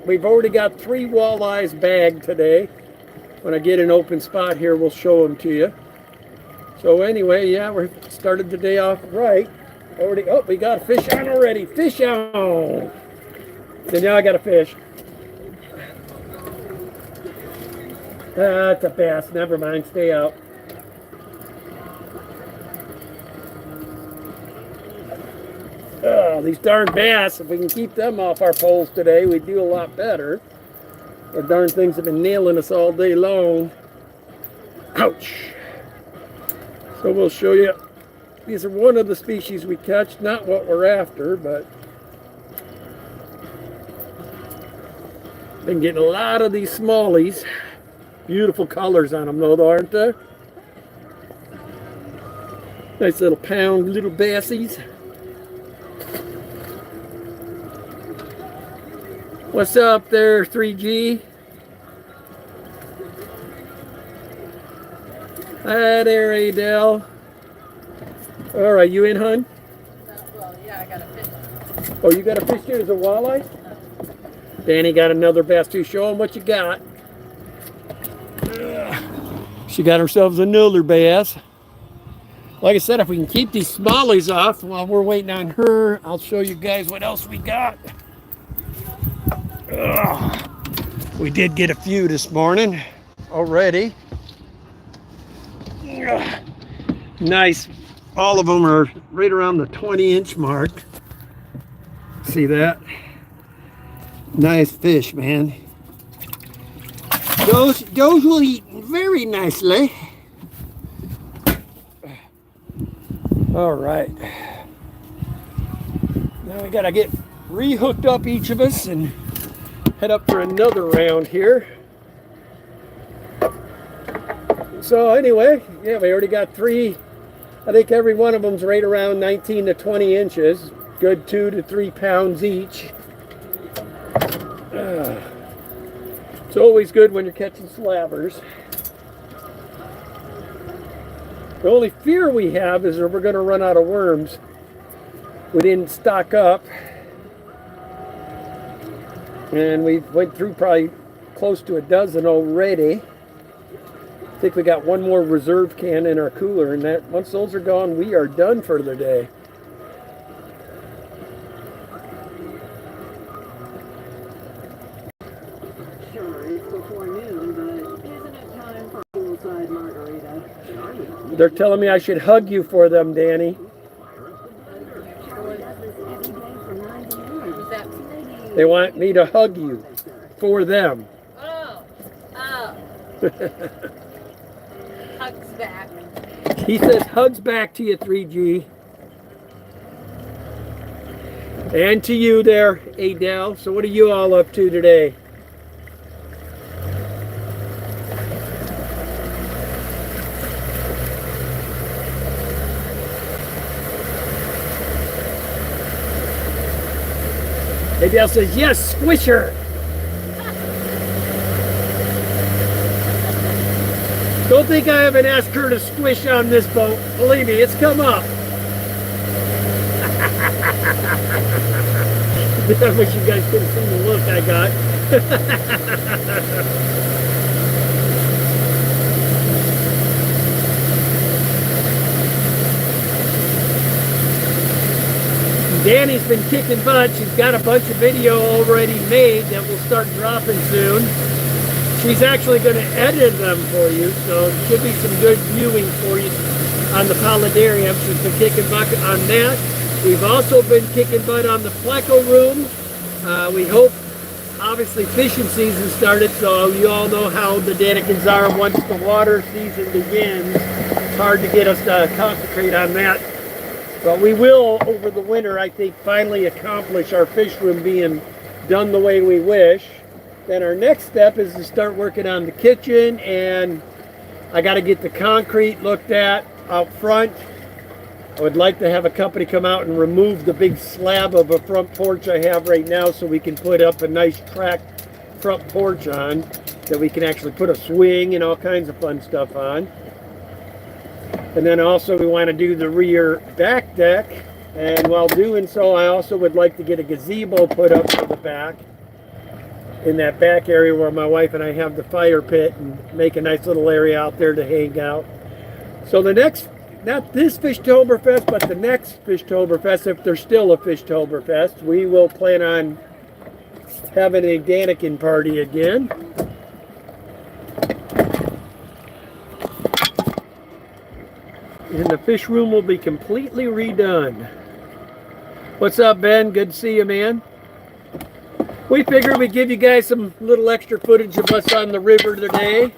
We've already got 3 walleyes bagged today. When I get an open spot here, we'll show them to you. So anyway, yeah, we started the day off right. Oh, we got a fish on already. Fish on. So now I got a fish. That's a bass. Never mind. Stay out. Oh, these darn bass. If we can keep them off our poles today, we do a lot better. The darn things have been nailing us all day long. Ouch. So we'll show you. These are one of the species we catch. Not what we're after, but been getting a lot of these smallies. Beautiful colors on them though, aren't there? Nice little pound little bassies. What's up there, 3G? Hi there, Adele. All right, you in, hun? Well, yeah, I got a fish. Oh, you got a fish here? Is a walleye? Danny got another bass too. Show him what you got. She got herself another bass. Like I said, if we can keep these smallies off while we're waiting on her, I'll show you guys what else we got. We did get a few this morning already. Nice. All of them are right around the 20-inch mark. See that? Nice fish, man. Those will eat very nicely. All right. Now we gotta get re-hooked up, each of us, and head up for another round here. So anyway, yeah, we already got 3. I think every one of them's right around 19 to 20 inches. Good 2 to 3 pounds each. It's always good when you're catching slavers. The only fear we have is that we're going to run out of worms. We didn't stock up. And we went through probably close to a dozen already. I think we got one more reserve can in our cooler, and that once those are gone, we are done for the day. Sure, it's before noon, but isn't it time for a poolside margarita? They're telling me I should hug you for them, Danny. They want me to hug you for them. Oh. Hugs back. He says hugs back to you, 3G. And to you there, Adele. So what are you all up to today? Adele says, yes, squish her. Don't think I haven't asked her to squish on this boat. Believe me, it's come up. I wish you guys could have seen the look I got. Danny's been kicking butt. She's got a bunch of video already made that will start dropping soon. She's actually going to edit them for you, so it should be some good viewing for you on the Polydarium. She's been kicking butt on that. We've also been kicking butt on the Pleco room. We hope, obviously, fishing season started, so you all know how the Danikins are once the water season begins. It's hard to get us to concentrate on that. But we will, over the winter, I think, finally accomplish our fish room being done the way we wish. Then our next step is to start working on the kitchen, and I got to get the concrete looked at out front. I would like to have a company come out and remove the big slab of a front porch I have right now so we can put up a nice tracked front porch on that we can actually put a swing and all kinds of fun stuff on. And then also we want to do the rear back deck, and while doing so I also would like to get a gazebo put up for the back. in that back area where my wife and I have the fire pit and make a nice little area out there to hang out. So the next, not this Fishtoberfest, but the next Fishtoberfest, if there's still a Fishtoberfest, we will plan on having a Daniken party again. And the fish room will be completely redone. What's up, Ben? Good to see you, man. We figured we'd give you guys some little extra footage of us on the river today.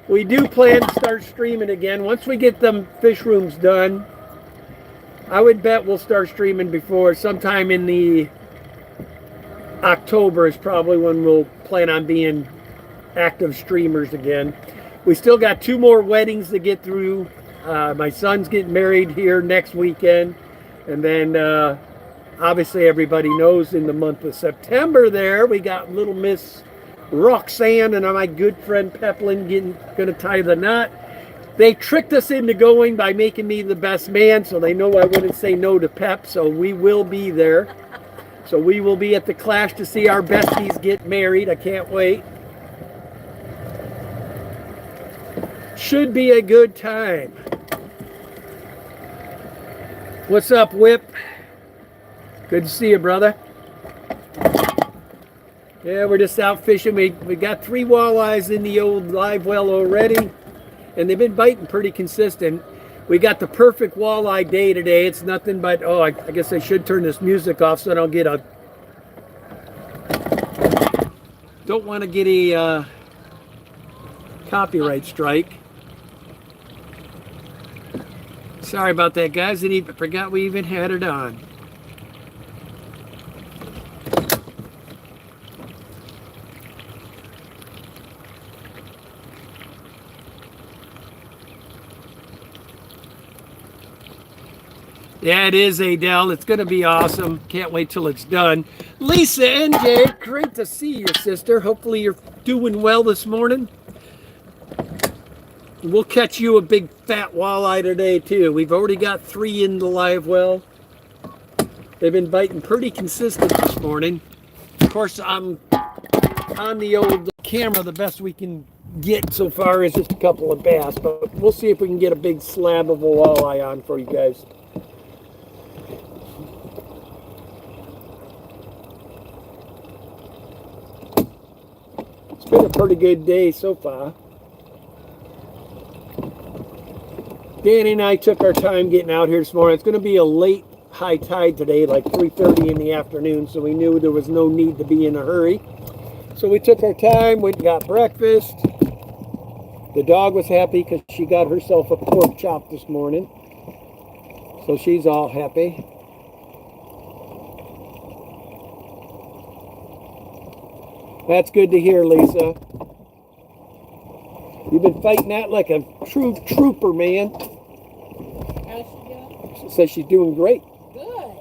We do plan to start streaming again. Once we get them fish rooms done, I would bet we'll start streaming before sometime in the October is probably when we'll plan on being active streamers again. We still got 2 more weddings to get through. My son's getting married here next weekend. And then obviously everybody knows in the month of September there, we got little Miss Roxanne and my good friend Peplin going to tie the knot. They tricked us into going by making me the best man, so they know I wouldn't say no to Pep, so we will be there. So we will be at the Clash to see our besties get married. I can't wait. Should be a good time. What's up, Whip? Good to see you, brother. Yeah, we're just out fishing. We got 3 walleyes in the old live well already, and they've been biting pretty consistent. We got the perfect walleye day today. It's nothing but, oh, I guess I should turn this music off so I don't get a, don't want to get a copyright strike. Sorry about that, guys. I forgot we even had it on. Yeah, it is, Adele. It's going to be awesome. Can't wait till it's done. Lisa NJ, great to see you, sister. Hopefully you're doing well this morning. We'll catch you a big fat walleye today too. We've already got 3 in the live well. They've been biting pretty consistent this morning. Of course, I'm on the old camera. The best we can get so far is just a couple of bass, but we'll see if we can get a big slab of a walleye on for you guys. It's been a pretty good day so far. Danny and I took our time getting out here this morning. It's going to be a late high tide today, like 3:30 in the afternoon, so we knew there was no need to be in a hurry. So we took our time, went and got breakfast. The dog was happy because she got herself a pork chop this morning. So she's all happy. That's good to hear, Lisa. You've been fighting that like a true trooper, man. How's she doing? She says she's doing great. Good.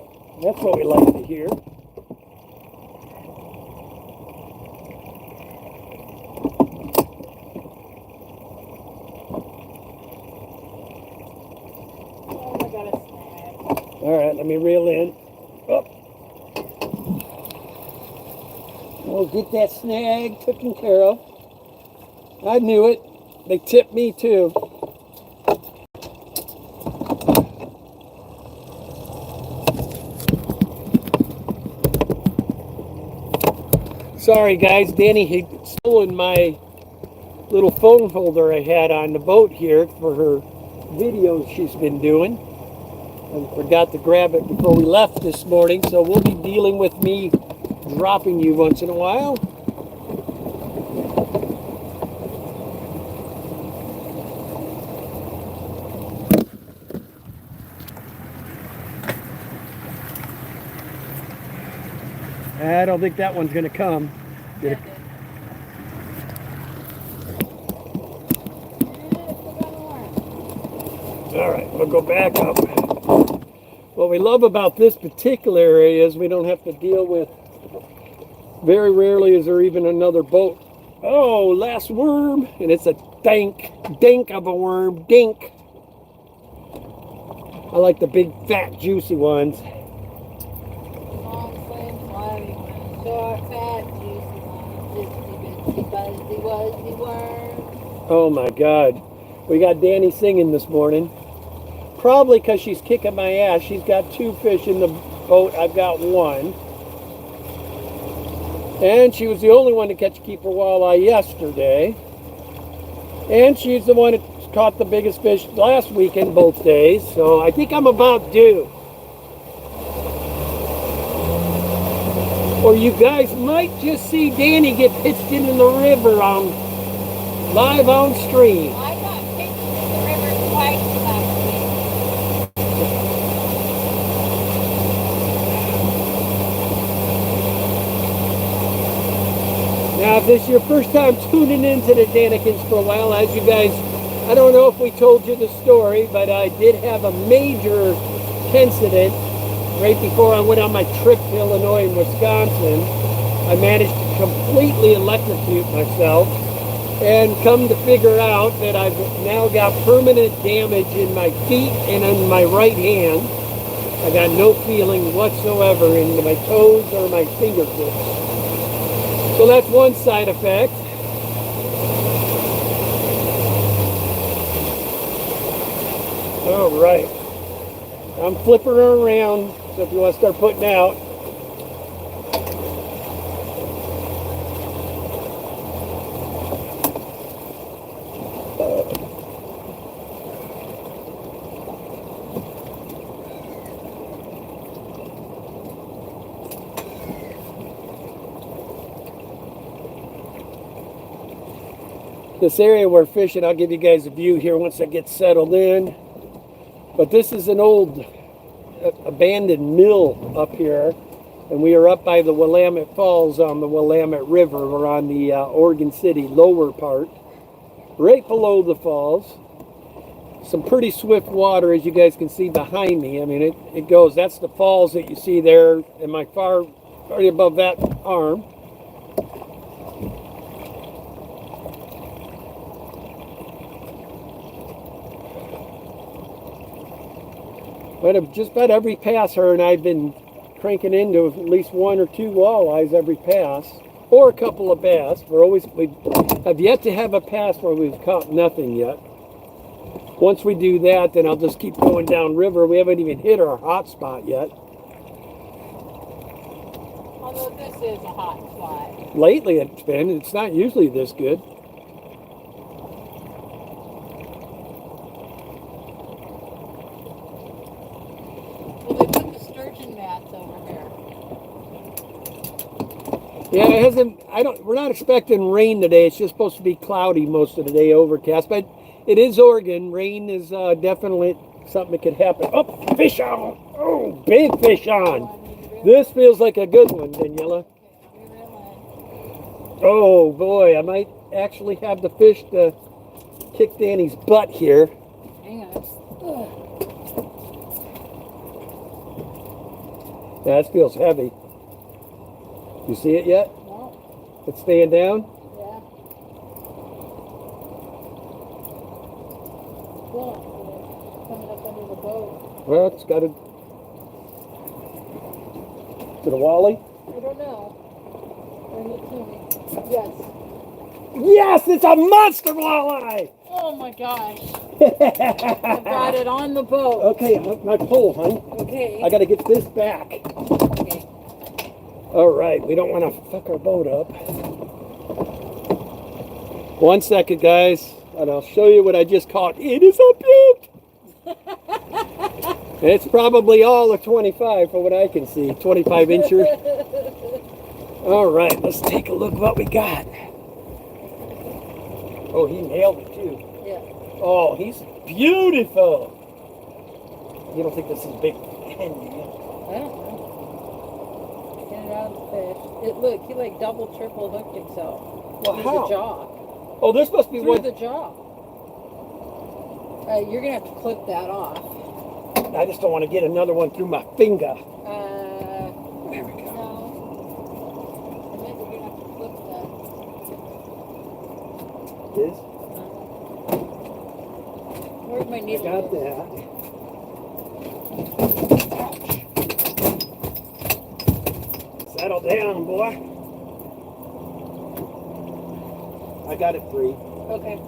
That's what we like to hear. Oh, I got a snag. All right, let me reel in. Oh. We'll get that snag taken care of. I knew it. They tipped me too. Sorry guys, Danny had stolen my little phone holder I had on the boat here for her videos she's been doing. I forgot to grab it before we left this morning, so we'll be dealing with me dropping you once in a while. I don't think that one's going to come. Yeah, All right, we'll go back up. What we love about this particular area is we don't have to deal with, very rarely is there even another boat. Oh, last worm, and it's a dink of a worm, dink. I like the big, fat, juicy ones. long, slim, slimy one. Short, fat, juicy one. Itsy bitsy buzzy wuzzy worm. Oh my God. We got Danny singing this morning. Probably because she's kicking my ass. She's got 2 fish in the boat. I've got 1. And she was the only one to catch a keeper walleye yesterday. And she's the one that caught the biggest fish last weekend both days. So I think I'm about due. Or you guys might just see Danny get pitched into the river on live on stream. I got pitched in the river twice last week. Now, if this is your first time tuning into the Danikins for a while, as you guys, I don't know if we told you the story, but I did have a major incident right before I went on my trip to Illinois and Wisconsin. I managed to completely electrocute myself and come to figure out that I've now got permanent damage in my feet and in my right hand. I got no feeling whatsoever in my toes or my fingertips. So that's one side effect. All right. I'm flipping her around, so if you want to start putting out. This area we're fishing, I'll give you guys a view here once I get settled in. But this is an old abandoned mill up here, and we are up by the Willamette Falls on the Willamette River. We're on the Oregon City lower part, right below the falls. Some pretty swift water, as you guys can see behind me. I mean, it goes, that's the falls that you see there in my far above that arm. But just about every pass, her and I've been cranking into at least 1 or 2 walleyes every pass, or a couple of bass. We have yet to have a pass where we've caught nothing yet. Once we do that, then I'll just keep going down river. We haven't even hit our hot spot yet. Although this is a hot spot. Lately it's been. It's not usually this good. Yeah, it hasn't. We're not expecting rain today. It's just supposed to be cloudy most of the day, overcast. But it is Oregon. Rain is definitely something that could happen. Oh, fish on! Oh, big fish on! This feels like a good one, Daniela. Oh boy, I might actually have the fish to kick Danny's butt here. Hang on. Yeah, this feels heavy. You see it yet? No. It's staying down? Yeah. Well, coming up under the boat. Well, it's got a... Is it a walleye? I don't know. Bring it to me. Yes. Yes, it's a monster walleye! Oh my gosh. I got it on the boat. Okay, my pole, hon. Okay. I gotta get this back. Okay. All right, we don't want to fuck our boat up. 1 second, guys, and I'll show you what I just caught. It is a beaut! It's probably all a 25 for what I can see. 25 incher. All right, let's take a look what we got. Oh, he nailed it too. Yeah. Oh, he's beautiful. You don't think this is a big hen, do you? I don't know. Get it out of the fish. He like double, triple hooked himself. Well, Through how? the jaw. Oh, this must be Through one. the jaw. You're gonna have to clip that off. I just don't want to get another one through my finger. There we go. No. I think you're gonna have to clip that. This? Where's my needle? Got that. Ouch. Settle down, boy. I got it free. Okay.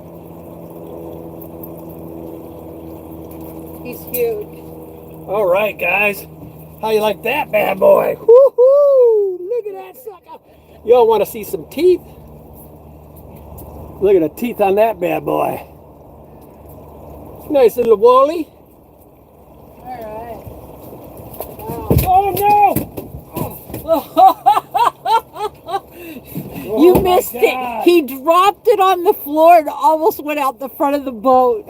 He's huge. All right, guys. How you like that bad boy? Woohoo! Look at that sucker. Y'all want to see some teeth? Look at the teeth on that bad boy. Nice little wally. Alright. Oh no! You Oh, missed my it. God. He dropped it on the floor and almost went out the front of the boat.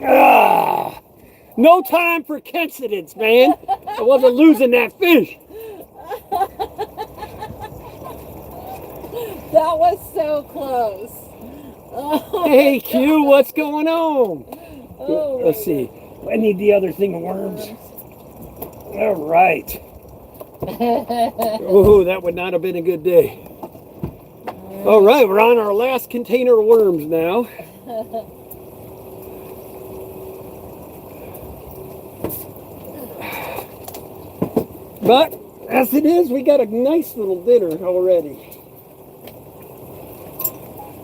Ah, no time for coincidence, man. I wasn't losing that fish. That was so close. Oh, Hey, Q, what's going on? oh Let's my see. I need the other thing of worms. All right. Oh, that would not have been a good day. All right, we're on our last container of worms now. But as it is, we got a nice little dinner already.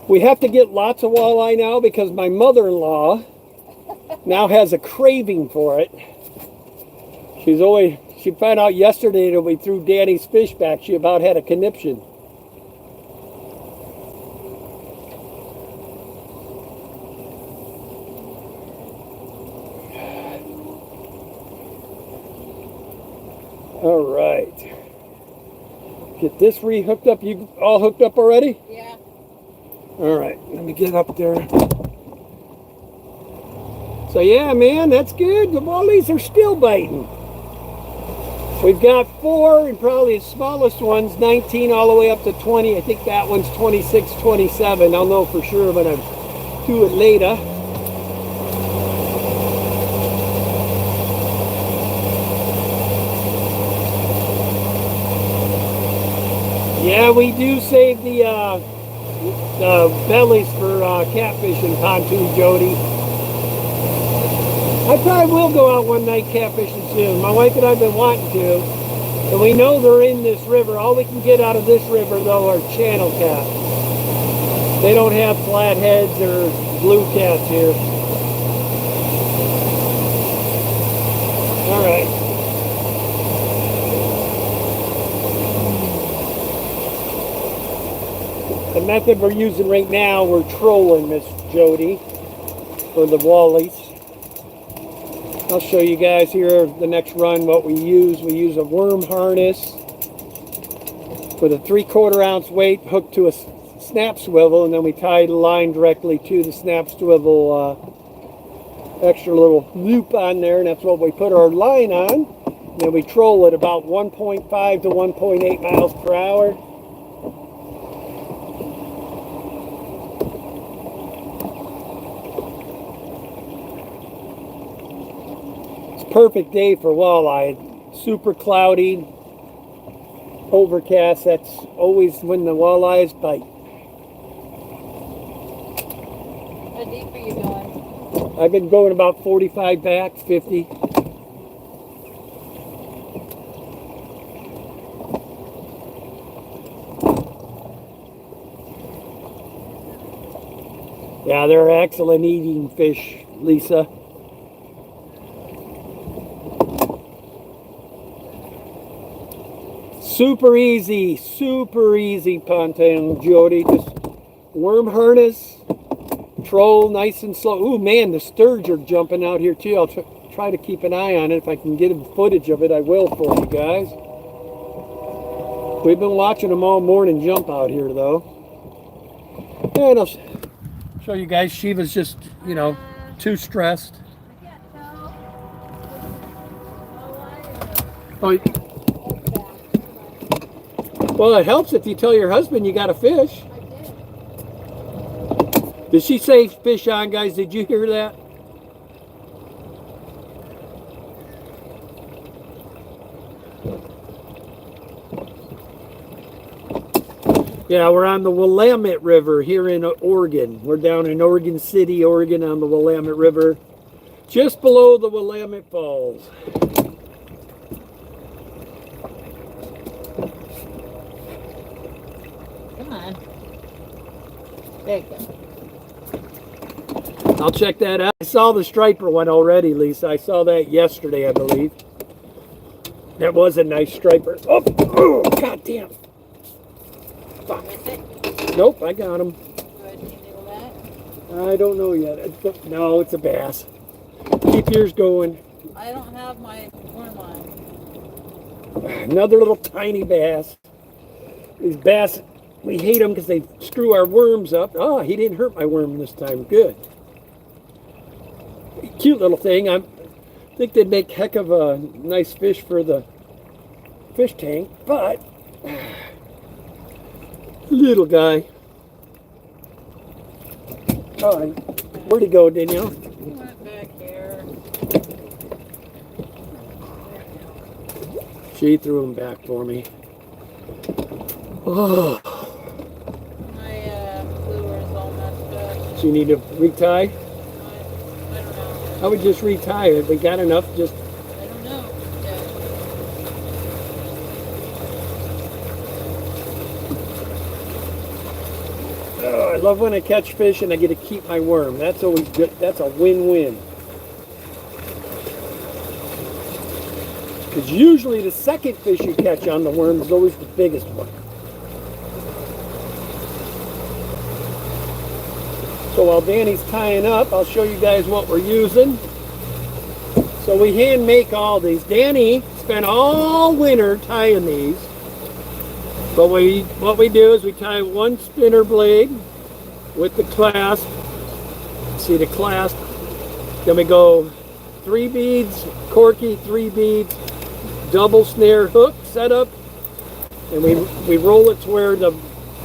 We have to get lots of walleye now because my mother-in-law now has a craving for it. She found out yesterday that we threw Danny's fish back. She about had a conniption. All right. Get this re-hooked up. You all hooked up already? Yeah. All right, let me get up there. So yeah, man, that's good. The wallies are still biting. We've got 4, and probably the smallest one's 19 all the way up to 20. I think that one's 26, 27. I'll know for sure when I do it later. Yeah, we do save the bellies for catfishing, pontoon Jody. I probably will go out one night catfishing soon. My wife and I have been wanting to. And we know they're in this river. All we can get out of this river, though, are channel cats. They don't have flatheads or blue cats here. All right. The method we're using right now, we're trolling, Miss Jody, for the wallies. I'll show you guys here the next run what we use. We use a worm harness with a 3/4 ounce weight hooked to a snap swivel, and then we tie the line directly to the snap swivel extra little loop on there, and that's what we put our line on. And then we troll at about 1.5 to 1.8 miles per hour. Perfect day for walleye. Super cloudy, overcast. That's always when the walleyes bite. How deep are you going? I've been going about 45 back, 50. Yeah, they're excellent eating fish, Lisa. Super easy pontoon, Jody. Just worm harness, troll nice and slow. Ooh, man, the sturge are jumping out here too. I'll try to keep an eye on it. If I can get footage of it, I will for you guys. We've been watching them all morning jump out here, though. And I'll show you guys. Shiva's just, you know, too stressed. Oh, well, it helps if you tell your husband you got a fish. I did. Did she say fish on, guys? Did you hear that? Yeah, we're on the Willamette River here in Oregon. We're down in Oregon City, Oregon on the Willamette River, just below the Willamette Falls. Come on. There you go. I'll check that out. I saw the striper one already, Lisa. I saw that yesterday, I believe. That was a nice striper. Oh, god damn. Fuck. Miss it? Nope, I got him. Good. Anything with that? I don't know yet. No, it's a bass. Keep yours going. I don't have my worm on. Another little tiny bass. These bass, we hate them because they screw our worms up. Oh, he didn't hurt my worm this time. Good. Cute little thing. I think they'd make heck of a nice fish for the fish tank, but little guy. All right. Where'd he go, Danielle? He went back here. She threw him back for me. Oh. My lure is all messed up. So you need to retie? I don't know. I would just retie it. We got enough. Just I don't know. Yeah. oh, I love when I catch fish and I get to keep my worm. That's always good. That's a win-win. Because usually the second fish you catch on the worm is always the biggest one. So while Danny's tying up, I'll show you guys what we're using. So we hand make all these. Danny spent all winter tying these. But what we do is we tie one spinner blade with the clasp. See the clasp? Then we go 3 beads, corky, 3 beads, double snare hook setup, and we roll it to where the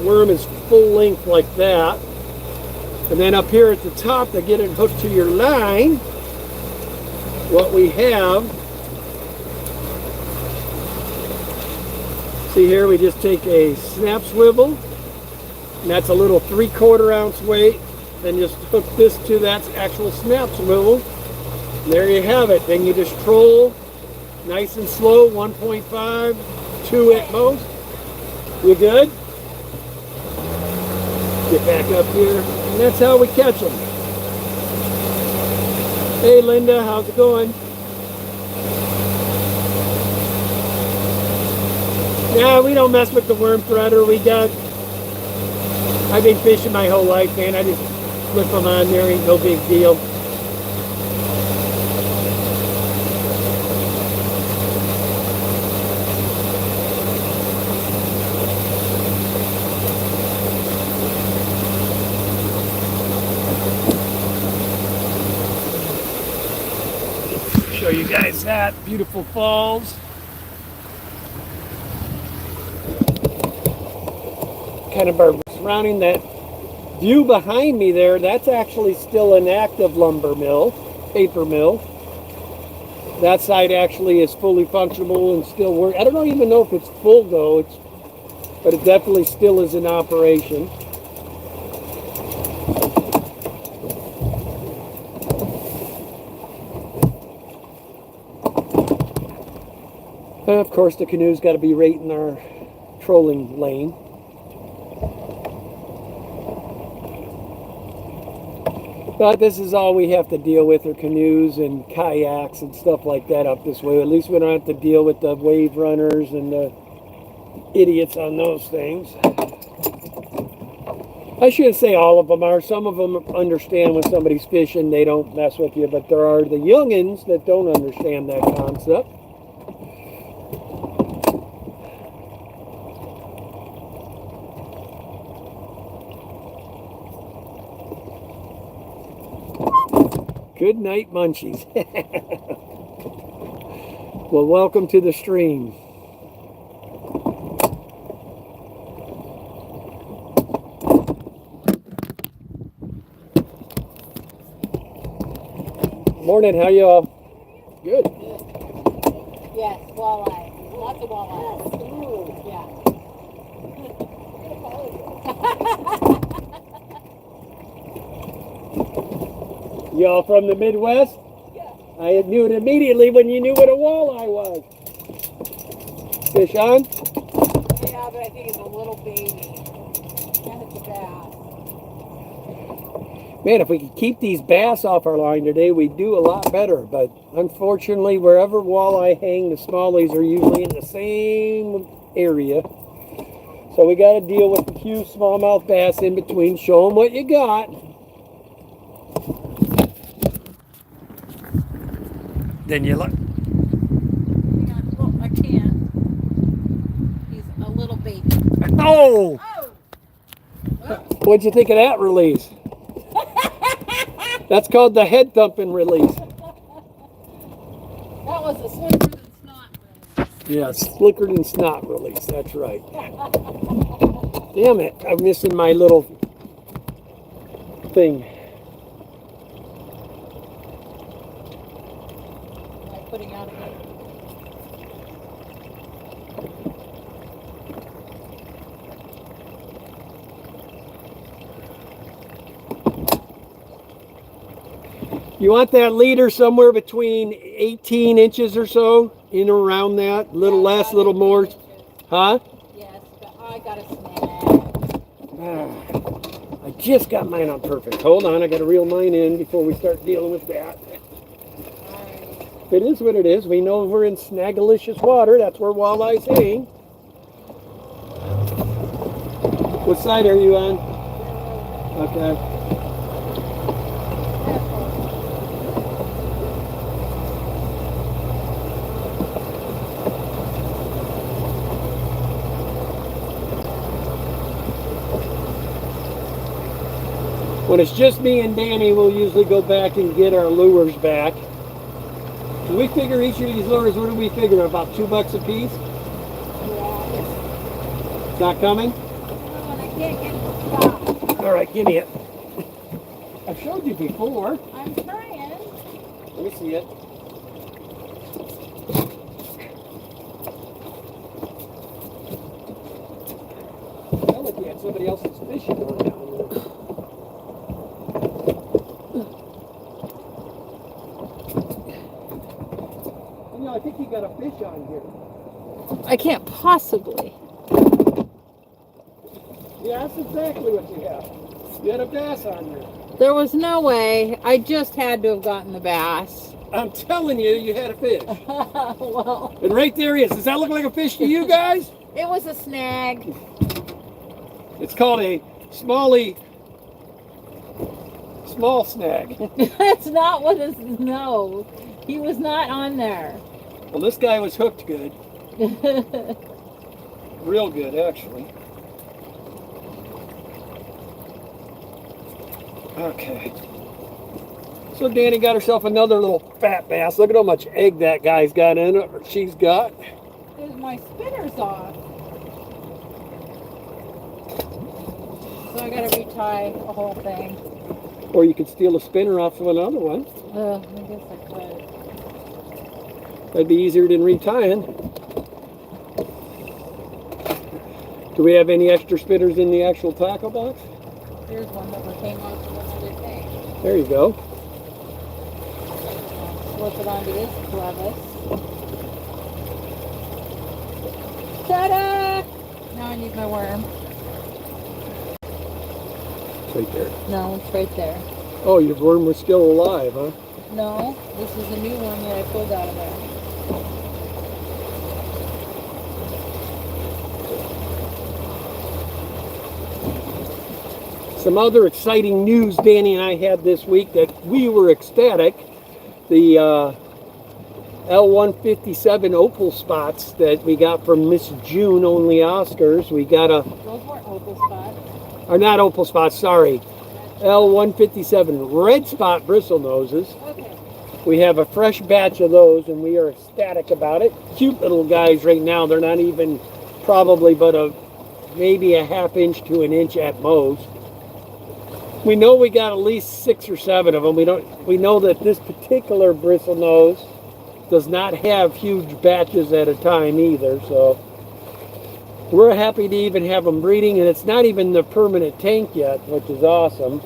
worm is full length like that. And then up here at the top to get it hooked to your line, what we have, see here, we just take a snap swivel, and that's a little 3/4 ounce weight, then just hook this to that actual snap swivel. And there you have it. Then you just troll nice and slow, 1.5, 2 at most. You good? Get back up here. And that's how we catch them. Hey Linda, how's it going? Yeah, we don't mess with the worm threader. I've been fishing my whole life, man. I just flip them on there, ain't no big deal. Show you guys that beautiful falls. Kind of are surrounding that view behind me there. That's actually still an active lumber mill, paper mill. That side actually is fully functional and still works. I don't even know if it's full though, but it definitely still is in operation. Of course, the canoe's got to be right in our trolling lane. But this is all we have to deal with are canoes and kayaks and stuff like that up this way. At least we don't have to deal with the wave runners and the idiots on those things. I shouldn't say all of them are. Some of them understand when somebody's fishing, they don't mess with you. But there are the youngins that don't understand that concept. Good night, munchies. Well, welcome to the stream. Morning, how y'all? Good. Yes, walleye. Lots of walleyes. Yeah. Y'all from the Midwest? Yeah. I knew it immediately when you knew what a walleye was. Fish on? Yeah, but I think it's a little baby. And it's a bass. Man, if we could keep these bass off our line today, we'd do a lot better. But unfortunately, wherever walleye hang, the smallies are usually in the same area. So we got to deal with a few smallmouth bass in between. Show them what you got. Then you look. I can't. He's a little baby. Oh! What'd you think of that release? That's called the head thumping release. That was a slicker than snot release. Yeah, slicker than snot release. That's right. Damn it! I'm missing my little thing. Am I putting out again? You want that leader somewhere between 18 inches or so, in or around that, a little less, a little more, huh? Yes, but I got a snag. I just got mine on perfect. Hold on, I got to reel mine in before we start dealing with that. Alright. It is what it is. We know we're in snagalicious water. That's where walleyes hang. What side are you on? Okay. When it's just me and Danny, we'll usually go back and get our lures back. Do we figure each of these lures, what do we figure, about $2 a piece? Yeah. It's not coming? No, and I can't get it to stop. All right, give me it. I've showed you before. I'm trying. Let me see it. Felt like you had somebody else's fishing on down there. I think you got a fish on here. I can't possibly. Yeah, that's exactly what you have. You had a bass on there. There was no way. I just had to have gotten the bass. I'm telling you, you had a fish. Well, And right there he is. Does that look like a fish to you guys? it was a snag. It's called a small snag. That's not what it is. No, he was not on there. Well, this guy was hooked good. Real good, actually. Okay. So Danny got herself another little fat bass. Look at how much egg that guy's got in it, or she's got. There's my spinners off. So I gotta retie the whole thing. Or you could steal a spinner off of another one. I guess I could. That'd be easier than retying. Do we have any extra spinners in the actual tackle box? Here's one that came off of another thing. There you go. Slip it onto this clevis. Ta-da! Now I need my worm. It's right there. No, it's right there. Oh, your worm was still alive, huh? No, this is a new one that I pulled out of there. Some other exciting news Danny and I had this week that we were ecstatic. The L157 opal spots that we got from Miss June Only Oscars. We got a, Those weren't opal spots. or not opal spots, sorry. L157 red spot bristle noses. Okay. We have a fresh batch of those and we are ecstatic about it. Cute little guys right now. They're not even probably but maybe a ½ inch to an inch at most. We know we got at least 6 or 7 of them. We know that this particular bristle nose does not have huge batches at a time either, so we're happy to even have them breeding, and it's not even the permanent tank yet, which is awesome.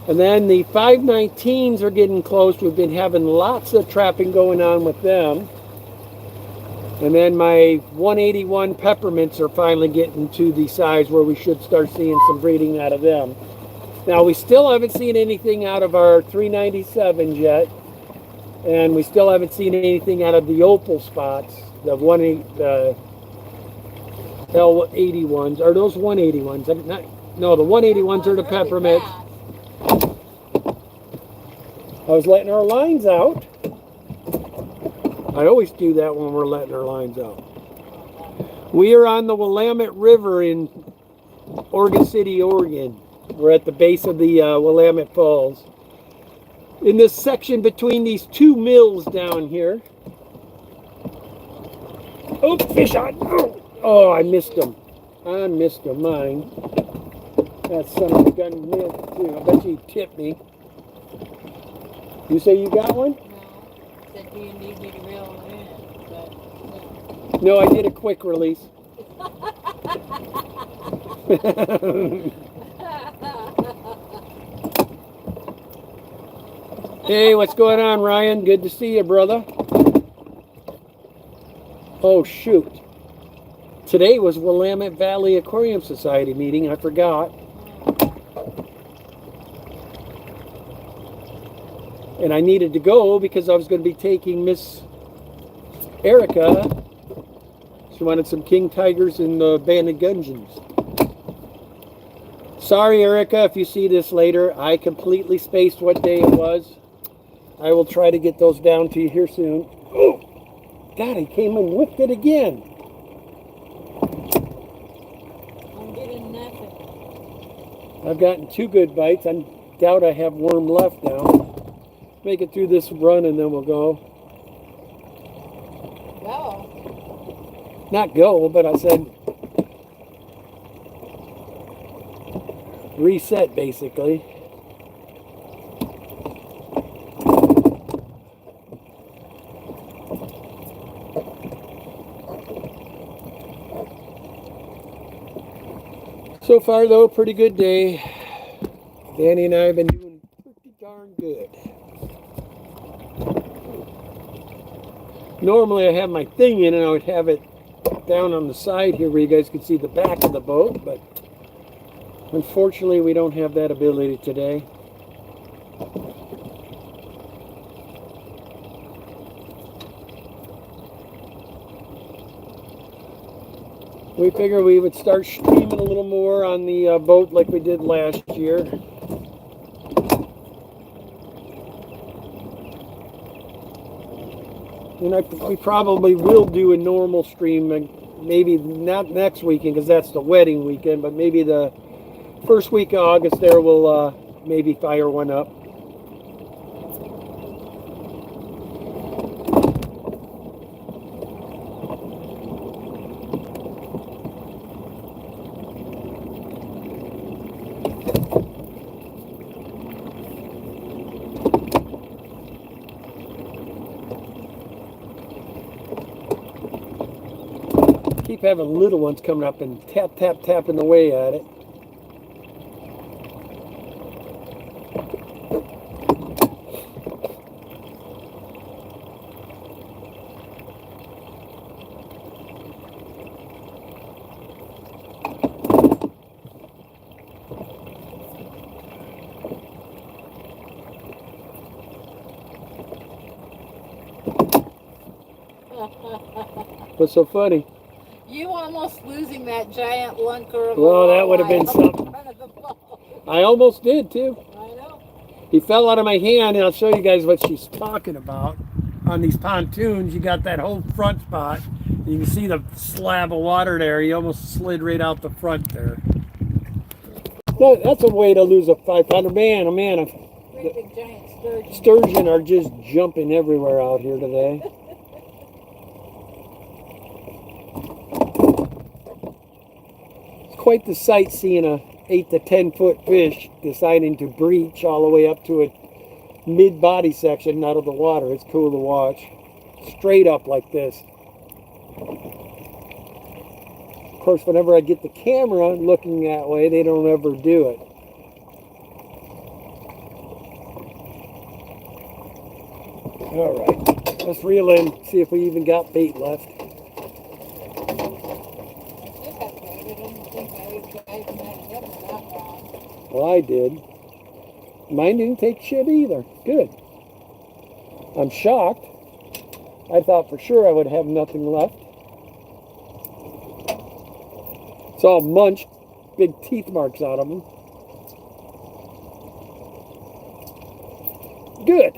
And then the 519s are getting close. We've been having lots of trapping going on with them. And then my 181 peppermints are finally getting to the size where we should start seeing some breeding out of them. Now, we still haven't seen anything out of our 397s yet, and we still haven't seen anything out of the opal spots, the L81s. Are those 181s? No, the 181s are the peppermint. I was letting our lines out. I always do that when we're letting our lines out. We are on the Willamette River in Oregon City, Oregon. We're at the base of the Willamette Falls. In this section between these two mills down here. Oh, fish on! Oh, I missed him. I missed him, mine. That son of a gun missed too. I bet you he tipped me. You say you got one? No. Said, do you need me to reel him in? But, no, I did a quick release. Hey, what's going on, Ryan? Good to see you, brother. Oh, shoot. Today was Willamette Valley Aquarium Society meeting. I forgot. And I needed to go because I was going to be taking Miss Erica. She wanted some king tigers and banded gudgeons. Sorry, Erica, if you see this later. I completely spaced what day it was. I will try to get those down to you here soon. Oh, God, he came and whipped it again. I'm getting nothing. I've gotten 2 good bites. I doubt I have worm left now. Make it through this run and then we'll go. Go. Not go, but I said reset basically. So far though, pretty good day. Danny and I have been doing pretty darn good. Normally I have my thing in and I would have it down on the side here where you guys can see the back of the boat, but unfortunately we don't have that ability today. We figured we would start streaming a little more on the boat like we did last year. And we probably will do a normal stream, maybe not next weekend because that's the wedding weekend, but maybe the first week of August there we'll maybe fire one up. Keep having little ones coming up and tapping away at it. What's so funny? You almost losing that giant lunker of Well, that would have been something. I almost did too. I know. He fell out of my hand, and I'll show you guys what she's talking about. On these pontoons, you got that whole front spot. You can see the slab of water there. He almost slid right out the front there. That's a way to lose a 500. Man, oh man, Great big giant sturgeon. sturgeon are just jumping everywhere out here today. Quite the sight seeing a 8 to 10 foot fish deciding to breach all the way up to a mid body section out of the water. It's cool to watch. Straight up like this. Of course, whenever I get the camera looking that way, they don't ever do it. All right, let's reel in, see if we even got bait left. Well, I did. Mine didn't take shit either. Good. I'm shocked. I thought for sure I would have nothing left. It's all munched. Big teeth marks out of them. Good.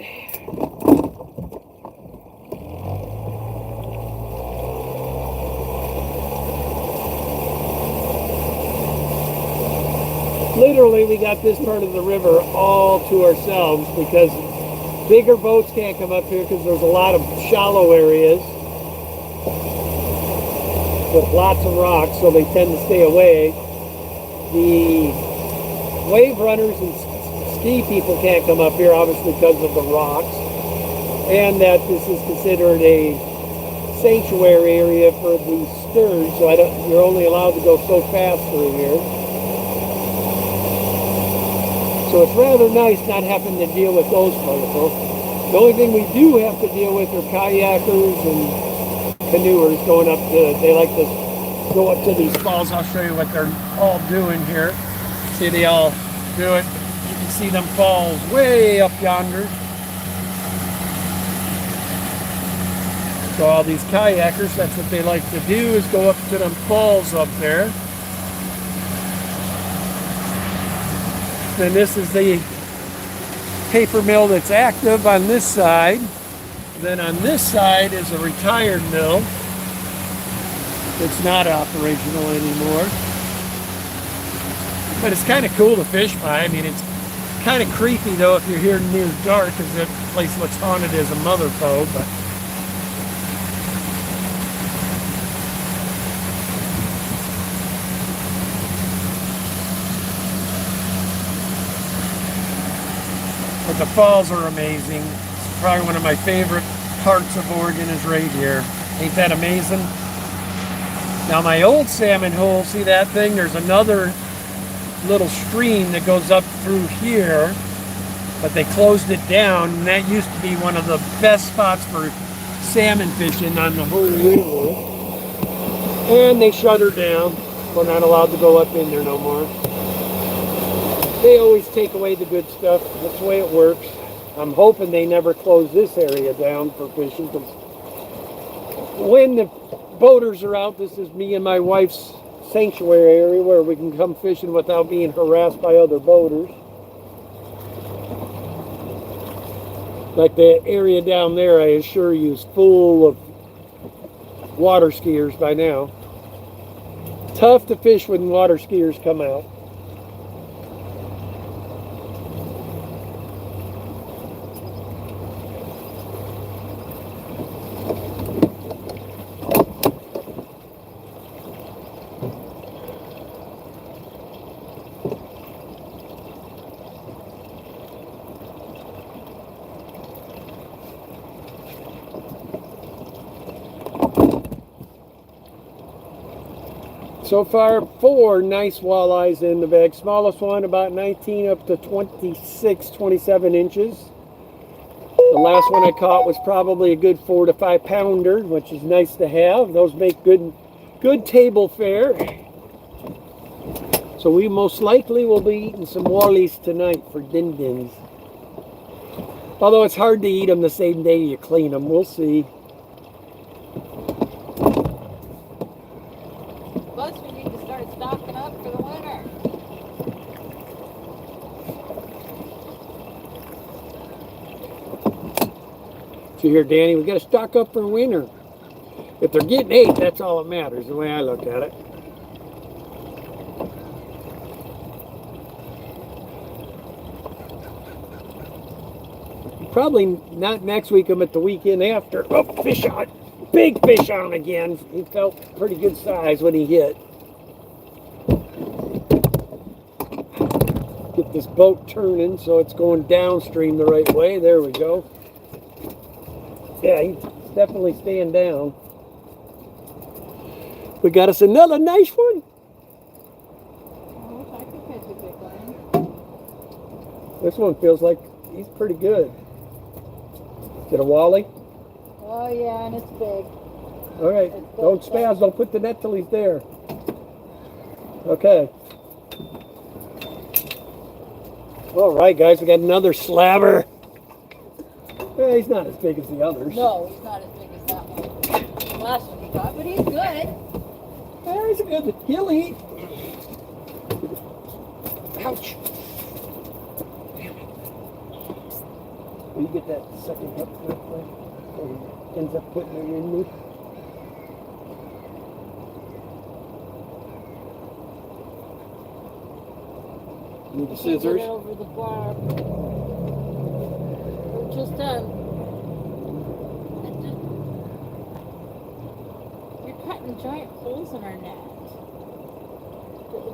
Literally, we got this part of the river all to ourselves because bigger boats can't come up here because there's a lot of shallow areas with lots of rocks, so they tend to stay away. The wave runners and ski people can't come up here, obviously, because of the rocks, and that this is considered a sanctuary area for the sturge, so you're only allowed to go so fast through here. So it's rather nice not having to deal with those people. The only thing we do have to deal with are kayakers and canoers going up to, they like to go up to these falls. I'll show you what they're all doing here. See, they all do it. You can see them falls way up yonder. So all these kayakers, that's what they like to do, is go up to them falls up there. And this is the paper mill that's active on this side. Then on this side is a retired mill. It's not operational anymore. But it's kind of cool to fish by. I mean, it's kind of creepy though if you're here near dark because that place looks haunted as a mother boat. But the falls are amazing. It's probably one of my favorite parts of Oregon is right here. Ain't that amazing? Now my old salmon hole, see that thing? There's another little stream that goes up through here, but they closed it down, and that used to be one of the best spots for salmon fishing on the whole river. And they shut her down. We're not allowed to go up in there no more. They always take away the good stuff. That's the way it works. I'm hoping they never close this area down for fishing, because when the boaters are out, this is me and my wife's sanctuary area where we can come fishing without being harassed by other boaters. Like the area down there, I assure you, is full of water skiers by now. Tough to fish when water skiers come out. So far, 4 nice walleyes in the bag. Smallest one about 19 up to 26, 27 inches. The last one I caught was probably a good 4 to 5 pounder, which is nice to have. Those make good table fare. So we most likely will be eating some wallies tonight for din-dins. Although it's hard to eat them the same day you clean them. We'll see. Plus, we need to start stocking up for the winter. So you hear, Danny, we got to stock up for winter. If they're getting 8, that's all that matters, the way I look at it. Probably not next week, but the weekend after. Oh, fish on. Big fish on again. He felt pretty good size when he hit. Get this boat turning so it's going downstream the right way. There we go. Yeah, he's definitely staying down. We got us another nice one. I wish I could catch a big one. This one feels like he's pretty good. Is it a walleye? Oh yeah, and it's big. All right, don't spaz, don't put the net till he's there. Okay. All right, guys, we got another slabber. Well, he's not as big as the others. No, he's not as big as that one. Last one we got, but he's good. Yeah, he's a good. He'll eat. Ouch. Damn it. Will you get that second hook real quick? Or he ends up putting it in me? Need the scissors? Get it over the bar. We're just done. You're cutting giant holes in our net.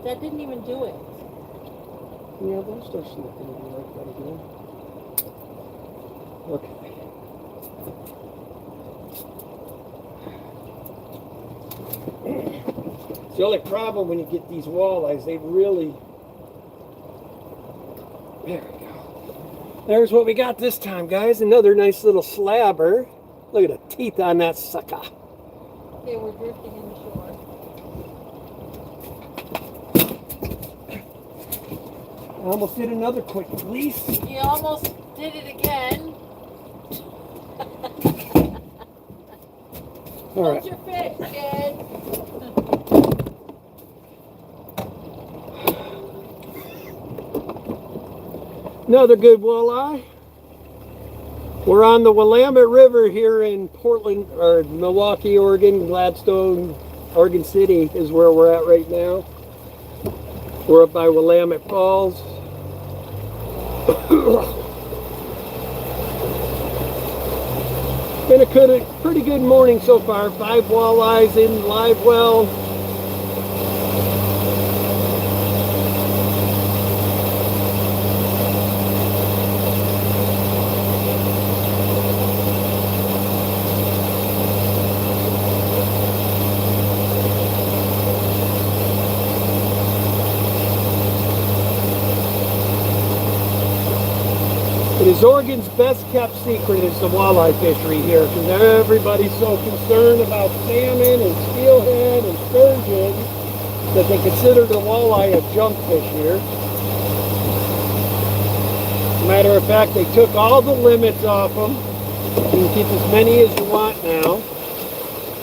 That didn't even do it. Yeah, those start slipping in like that again. Okay. It's the only problem when you get these walleyes, they really... There we go. There's what we got this time, guys. Another nice little slabber. Look at the teeth on that sucker. Okay, we're drifting in the shore. I almost did another quick release. You almost did it again. All right. Hold your fish, kid. Another good walleye. We're on the Willamette River here in Portland, or Milwaukee, Oregon. Gladstone, Oregon City is where we're at right now. We're up by Willamette Falls. Been a pretty good morning so far. 5 walleyes in live well. It is Oregon's best kept secret is the walleye fishery here, because everybody's so concerned about salmon and steelhead and sturgeon that they consider the walleye a junk fish here. Matter of fact, they took all the limits off them. You can keep as many as you want now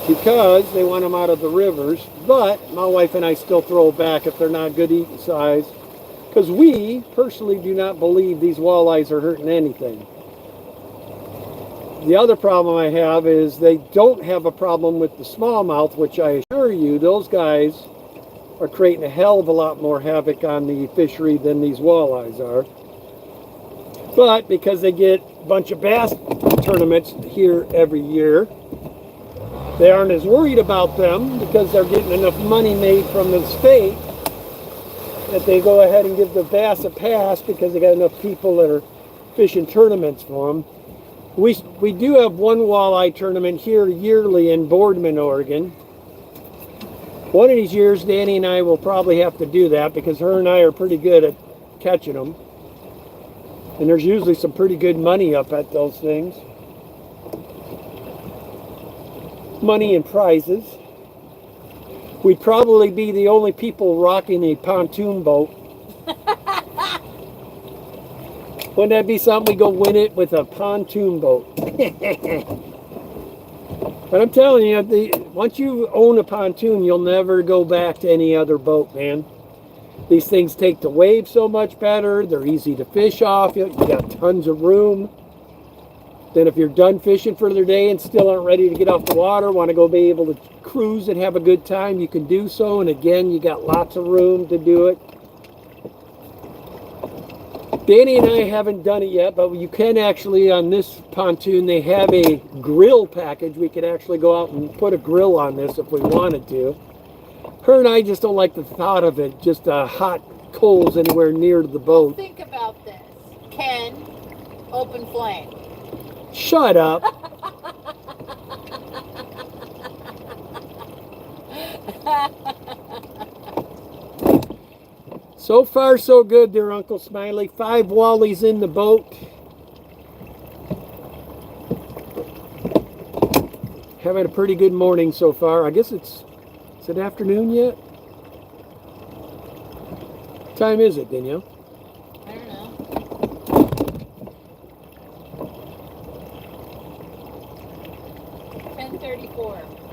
because they want them out of the rivers. But my wife and I still throw back if they're not good eating size. Because we personally do not believe these walleyes are hurting anything. The other problem I have is they don't have a problem with the smallmouth, which I assure you, those guys are creating a hell of a lot more havoc on the fishery than these walleyes are. But because they get a bunch of bass tournaments here every year, they aren't as worried about them because they're getting enough money made from the state that they go ahead and give the bass a pass because they got enough people that are fishing tournaments for them. We do have one walleye tournament here yearly in Boardman, Oregon. One of these years, Danny and I will probably have to do that because her and I are pretty good at catching them. And there's usually some pretty good money up at those things. Money and prizes. We'd probably be the only people rocking a pontoon boat. Wouldn't that be something? We go win it with a pontoon boat. But I'm telling you, once you own a pontoon, you'll never go back to any other boat, man. These things take the waves so much better. They're easy to fish off. You got tons of room. Then if you're done fishing for the day and still aren't ready to get off the water, want to go be able to cruise and have a good time, you can do so. And again, you got lots of room to do it. Danny and I haven't done it yet, but you can actually, on this pontoon, they have a grill package. We could actually go out and put a grill on this if we wanted to. Her and I just don't like the thought of it, just hot coals anywhere near the boat. Think about this. Ken, open flame. Shut up. So far, so good there, Uncle Smiley. 5 wallies in the boat. Having a pretty good morning so far. I guess is it afternoon yet? What time is it, Danielle? I don't know.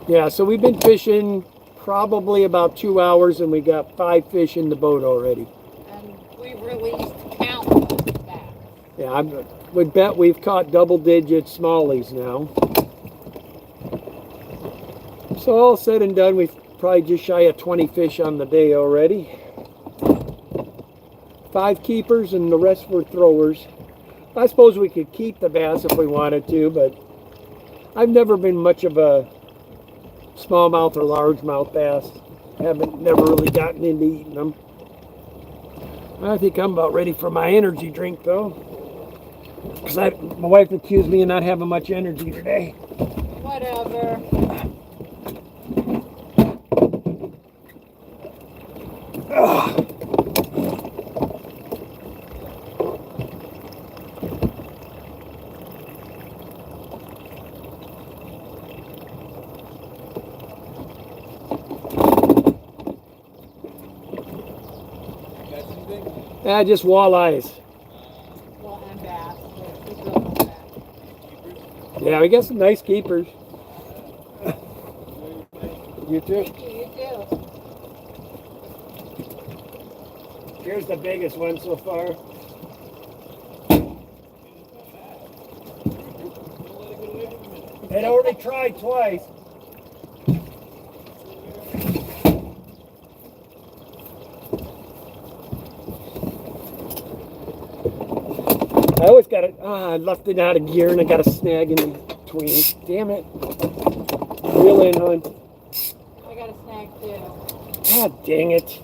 Yeah, so we've been fishing probably about 2 hours, and we got 5 fish in the boat already. And we released countless bass. Yeah, I would bet we've caught double-digit smallies now. So all said and done, we've probably just shy of 20 fish on the day already. 5 keepers and the rest were throwers. I suppose we could keep the bass if we wanted to, but I've never been much of a smallmouth or largemouth bass. Never really gotten into eating them. I think I'm about ready for my energy drink though, because my wife accused me of not having much energy today. Whatever. Ugh. Just walleyes. Well, and bass. We throw them back. Yeah, we got some nice keepers. You too? Thank you, you too. Here's the biggest one so far. It already tried twice. I always got it. I left it out of gear and I got a snag in between. Damn it. Reel in, hon. I got a snag too. God dang it.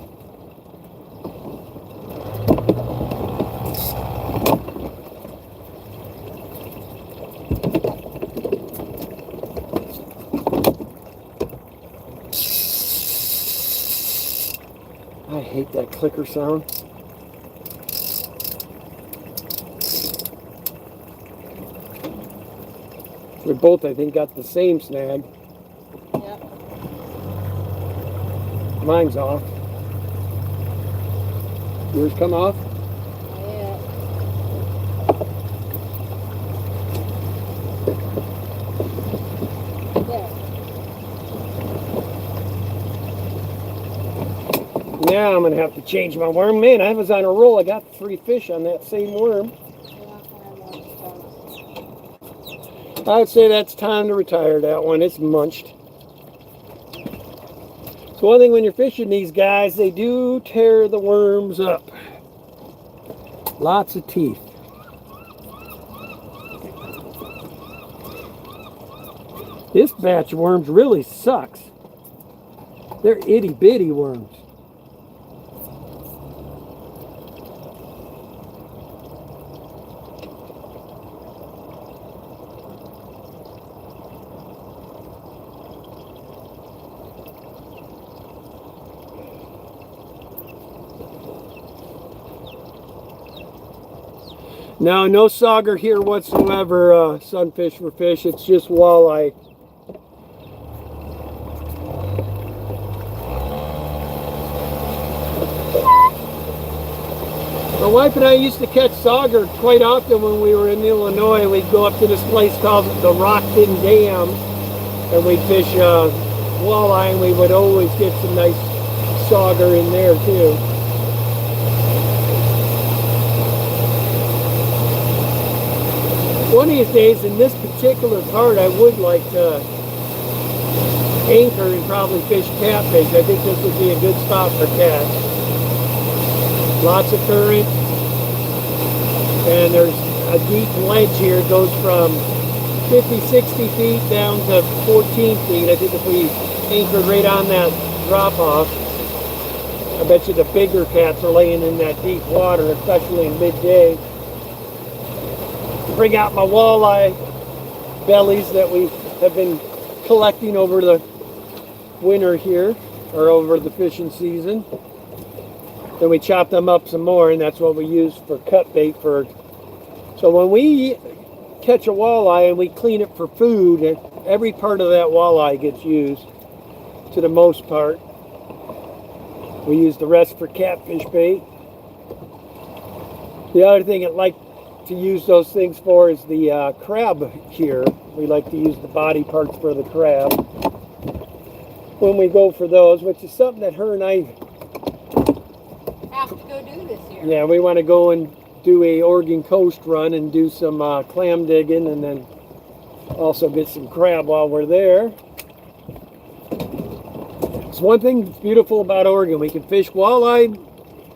I hate that clicker sound. We both, I think, got the same snag. Yep. Mine's off. Yours come off? Yeah. There. Now I'm going to have to change my worm. Man, I was on a roll. I got 3 fish on that same worm. I would say that's time to retire that one. It's munched. So one thing when you're fishing these guys, they do tear the worms up. Lots of teeth. This batch of worms really sucks. They're itty bitty worms. Now, no sauger here whatsoever, sunfish for fish. It's just walleye. My wife and I used to catch sauger quite often when we were in Illinois. We'd go up to this place called the Rockton Dam, and we'd fish walleye, and we would always get some nice sauger in there too. One of these days, in this particular part, I would like to anchor and probably fish catfish. I think this would be a good spot for catch. Lots of current, and there's a deep ledge here. It goes from 50, 60 feet down to 14 feet. I think if we anchored right on that drop-off, I bet you the bigger cats are laying in that deep water, especially in midday. Bring out my walleye bellies that we have been collecting over the winter here, or over the fishing season. Then we chop them up some more, and that's what we use for cut bait for. So when we catch a walleye and we clean it for food, every part of that walleye gets used to the most part. We use the rest for catfish bait. The other thing I'd like to use those things for is the crab here. We like to use the body parts for the crab. when we go for those, which is something that her and I, Have to go do this year. yeah, we want to go and do a Oregon coast run and do some clam digging, and then also get some crab while we're there. It's one thing that's beautiful about Oregon. We can fish walleye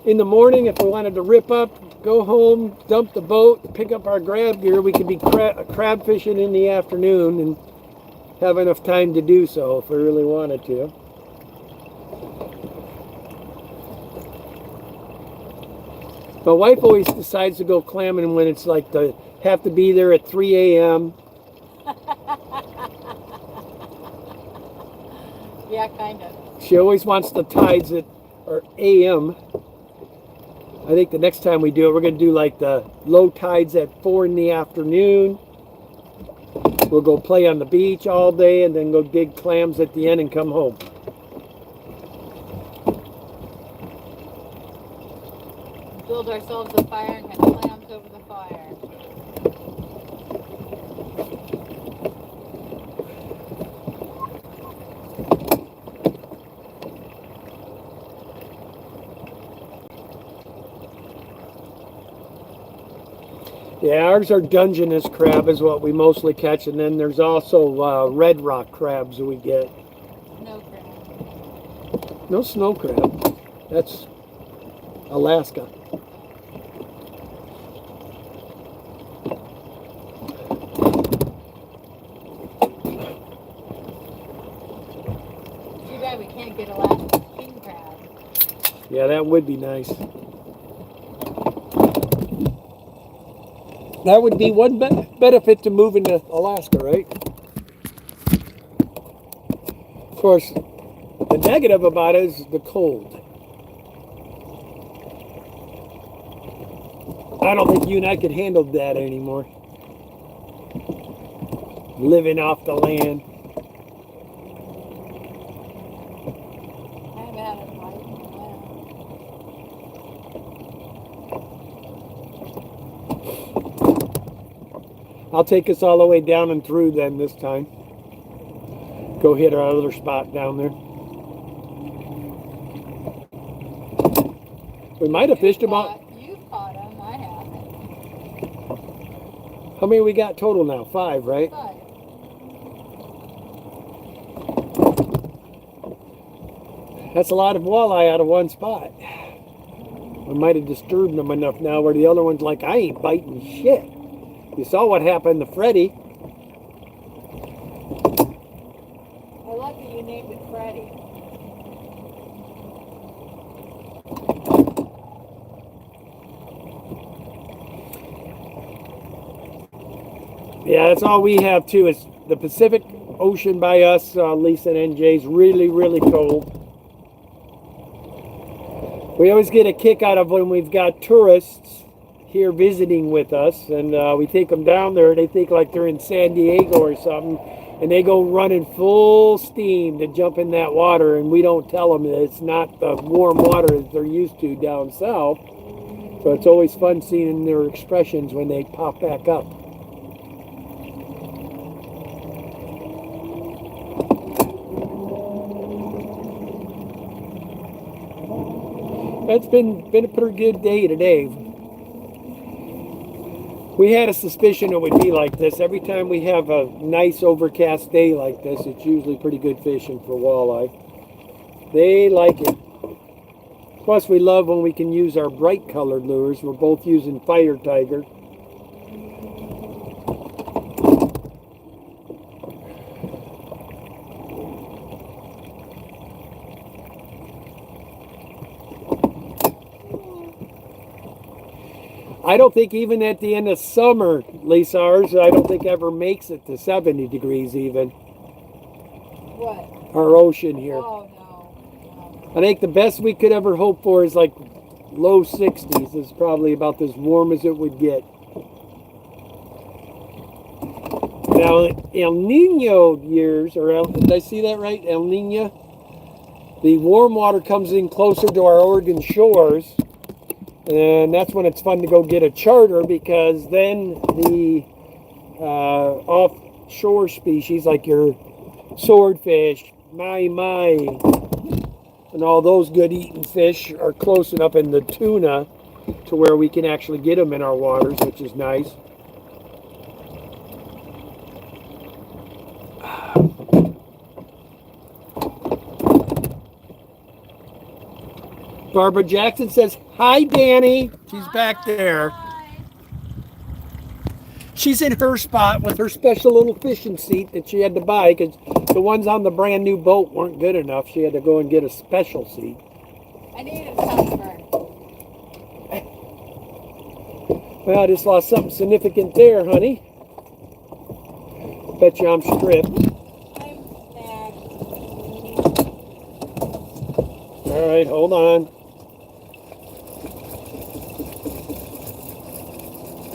in the morning if we wanted to rip up, go home, dump the boat, pick up our grab gear. We could be crab fishing in the afternoon and have enough time to do so if we really wanted to. My wife always decides to go clamming when it's like have to be there at 3 a.m. Yeah, kind of. She always wants the tides that are a.m. I think the next time we do it, we're going to do like the low tides at 4 in the afternoon. We'll go play on the beach all day and then go dig clams at the end and come home. Build ourselves a fire and have clams over the fire. Yeah, ours are Dungeness crab is what we mostly catch, and then there's also red rock crabs that we get. Snow crab. No snow crab. That's Alaska. Too bad we can't get Alaska king crab. Yeah, that would be nice. That would be one benefit to moving to Alaska, right? Of course, the negative about it is the cold. I don't think you and I could handle that anymore. Living off the land. I haven't had a bite in a while. I'll take us all the way down and through then this time. Go hit our other spot down there. We might have fished about... You've caught them, I haven't. How many we got total now? 5, right? 5. That's a lot of walleye out of one spot. We might have disturbed them enough now where the other one's like, I ain't biting shit. You saw what happened to Freddie. I like that you named it Freddie. Yeah, that's all we have too is the Pacific Ocean by us, Lisa and NJ's really, really cold. We always get a kick out of when we've got tourists here visiting with us, and we take them down there. They think like they're in San Diego or something, and they go running full steam to jump in that water, and we don't tell them that it's not the warm water that they're used to down south. So it's always fun seeing their expressions when they pop back up. It's been a pretty good day today. We had a suspicion it would be like this. Every time we have a nice overcast day like this, it's usually pretty good fishing for walleye. They like it. Plus, we love when we can use our bright colored lures. We're both using Fire Tiger. I don't think even at the end of summer, Lisa, ours, I don't think ever makes it to 70 degrees even. What? Our ocean here. Oh, no. I think the best we could ever hope for is like low 60s. Is probably about as warm as it would get. Now, El Nino years, did I see that right? El Nino? The warm water comes in closer to our Oregon shores. And that's when it's fun to go get a charter, because then the offshore species like your swordfish, my. And all those good eating fish are close enough in the tuna to where we can actually get them in our waters, which is nice. Barbara Jackson says, hi, Danny. She's back there. She's in her spot with her special little fishing seat that she had to buy because the ones on the brand new boat weren't good enough. She had to go and get a special seat. I needed a customer. Well, I just lost something significant there, honey. Bet you I'm stripped. I'm snagged. All right, hold on.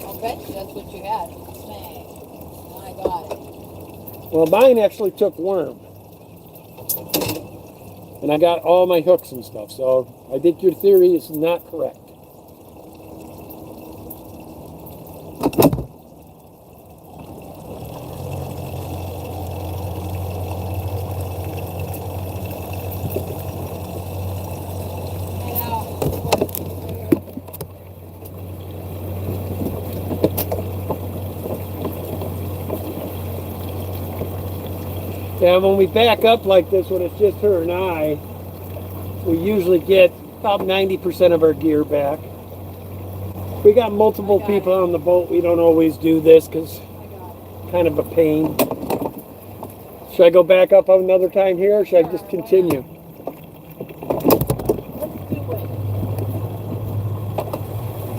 I'll bet you that's what you had. Snag. I got it. Well, mine actually took worm. And I got all my hooks and stuff, so I think your theory is not correct. Yeah, when we back up like this, when it's just her and I, we usually get about 90% of our gear back. We got multiple people on the boat. We don't always do this because kind of a pain. Should I go back up another time here, or should I just continue?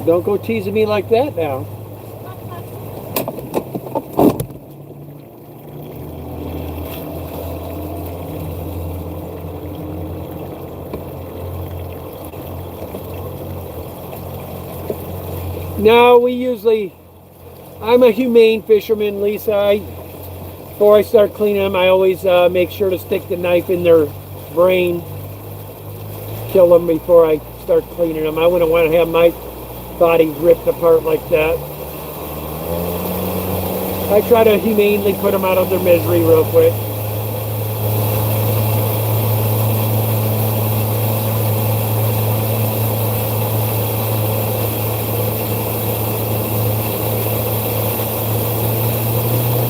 Don't go teasing me like that now. No, I'm a humane fisherman, Lisa. Before I start cleaning them, I always make sure to stick the knife in their brain, kill them before I start cleaning them. I wouldn't want to have my body ripped apart like that. I try to humanely put them out of their misery real quick.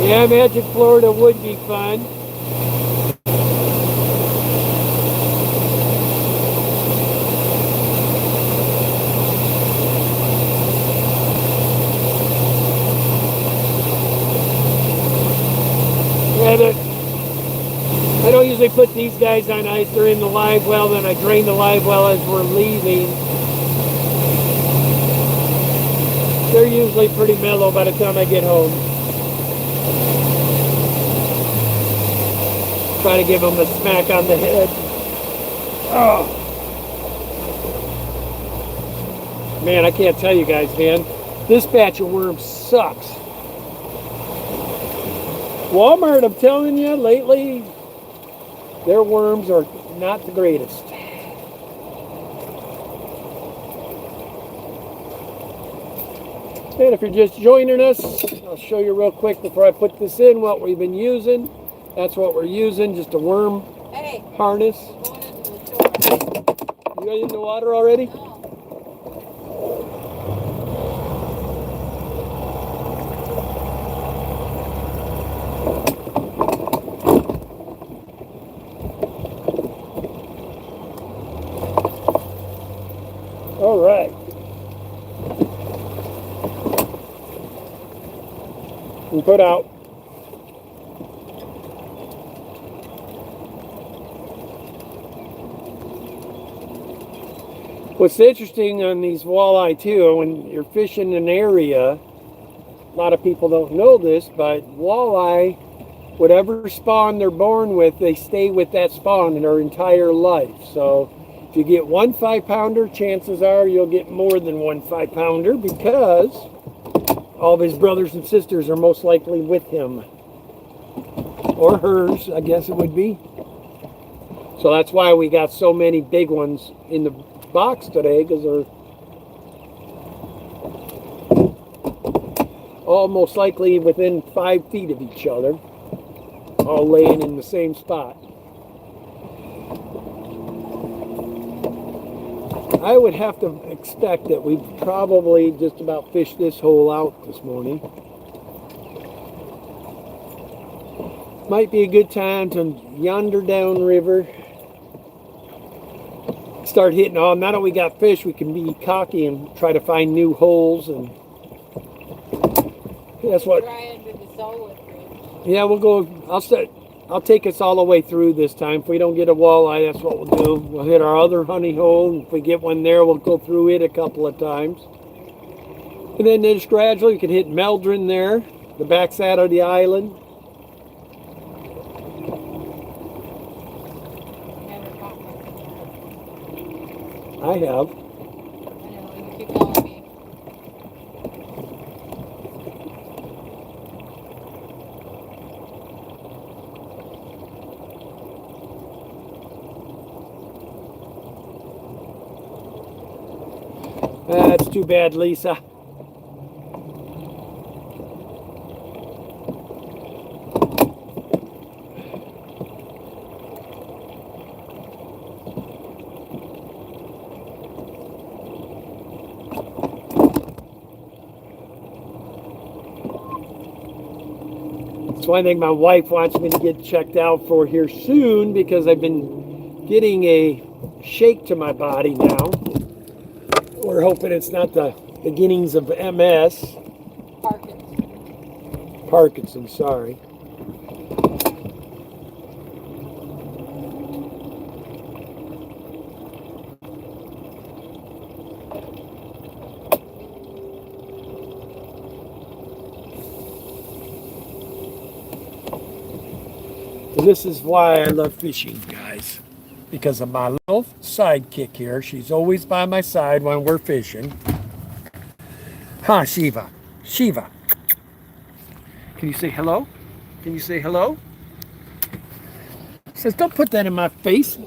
Yeah, I imagine Florida would be fun. Yeah, I don't usually put these guys on ice. They're in the live well, then I drain the live well as we're leaving. They're usually pretty mellow by the time I get home. Try to give them a smack on the head. Oh. Man, I can't tell you guys, man. This batch of worms sucks. Walmart, I'm telling you, lately, their worms are not the greatest. And if you're just joining us, I'll show you real quick before I put this in what we've been using. That's what we're using, just a worm harness. You got in the water already? No. All right. We put out. What's interesting on these walleye too, when you're fishing an area, a lot of people don't know this, but walleye, whatever spawn they're born with, they stay with that spawn in their entire life. So if you get one 5-pounder, chances are you'll get more than one 5-pounder because all of his brothers and sisters are most likely with him. Or hers, I guess it would be. So that's why we got so many big ones in the box today, because they're all most likely within 5 feet of each other, all laying in the same spot. I would have to expect that we've probably just about fished this hole out this morning. Might be a good time to yonder downriver. Start hitting on. Now that we got fish, we can be cocky and try to find new holes, and that's what. Try under the solar bridge. Yeah, we'll go. I'll take us all the way through this time. If we don't get a walleye, that's what we'll do. We'll hit our other honey hole, and if we get one there, we'll go through it a couple of times. And then just gradually, we can hit Meldrin there, the backside of the island. Never caught one. I have. I know, you keep telling me. That's too bad, Lisa. That's one thing my wife wants me to get checked out for here soon, because I've been getting a shake to my body now. We're hoping it's not the beginnings of MS. Parkinson's, sorry. And this is why I love fishing, guys. Because of my little sidekick here. She's always by my side when we're fishing. Huh, Shiva? Shiva. Can you say hello? Can you say hello? Says, don't put that in my face.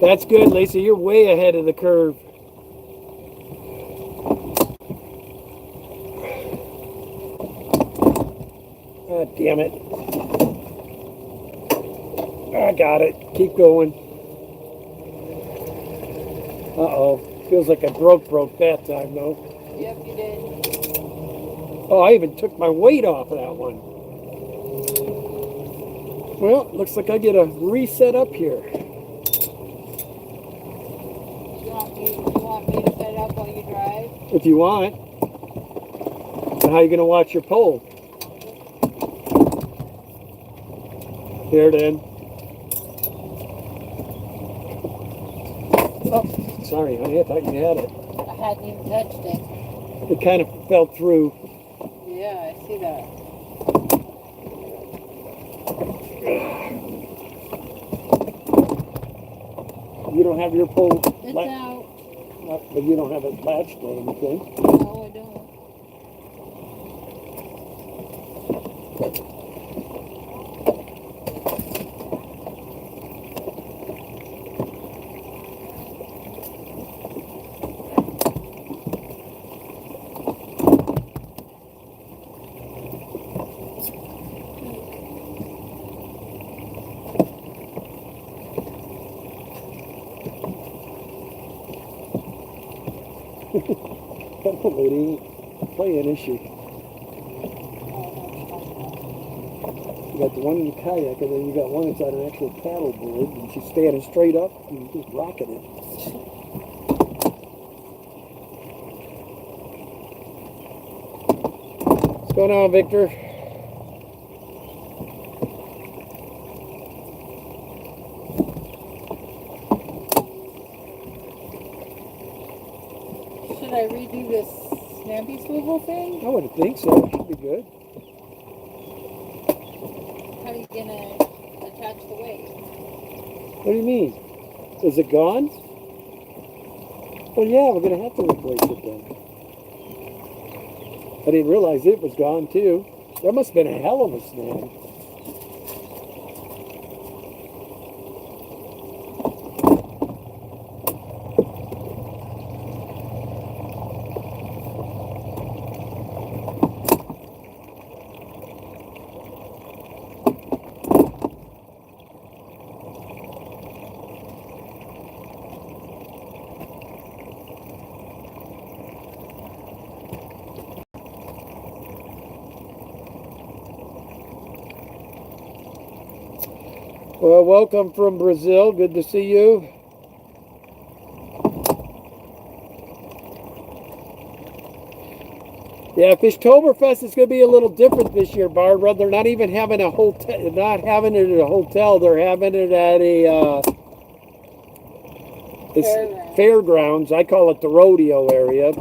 That's good, Lisa. You're way ahead of the curve. God damn it. I got it. Keep going. Uh-oh. Feels like I broke that time, though. Yep, you did. Oh, I even took my weight off of that one. Well, looks like I get a reset up here. You want me to set it up while you drive? If you want. And how are you going to watch your pole? There, then. Oh, sorry, honey. I thought you had it. I hadn't even touched it. It kind of fell through. Yeah, I see that. You don't have your pole. It's out. But you don't have it latched or anything. No, I don't. That lady playing, is she? You got the one in the kayak, and then you got one that's on an actual paddle board, and she's standing straight up and just rocking it. What's going on, Victor? Should I redo this snappy swivel thing? I wouldn't think so. It should be good. How are you gonna attach the weight? What do you mean? Is it gone? Well, yeah, we're going to have to replace it then. I didn't realize it was gone, too. That must have been a hell of a snag. Well, welcome from Brazil. Good to see you. Yeah, Fishtoberfest is going to be a little different this year, Barbara. They're not even having a hotel. Not having it at a hotel. They're having it at a fairgrounds. I call it the rodeo area.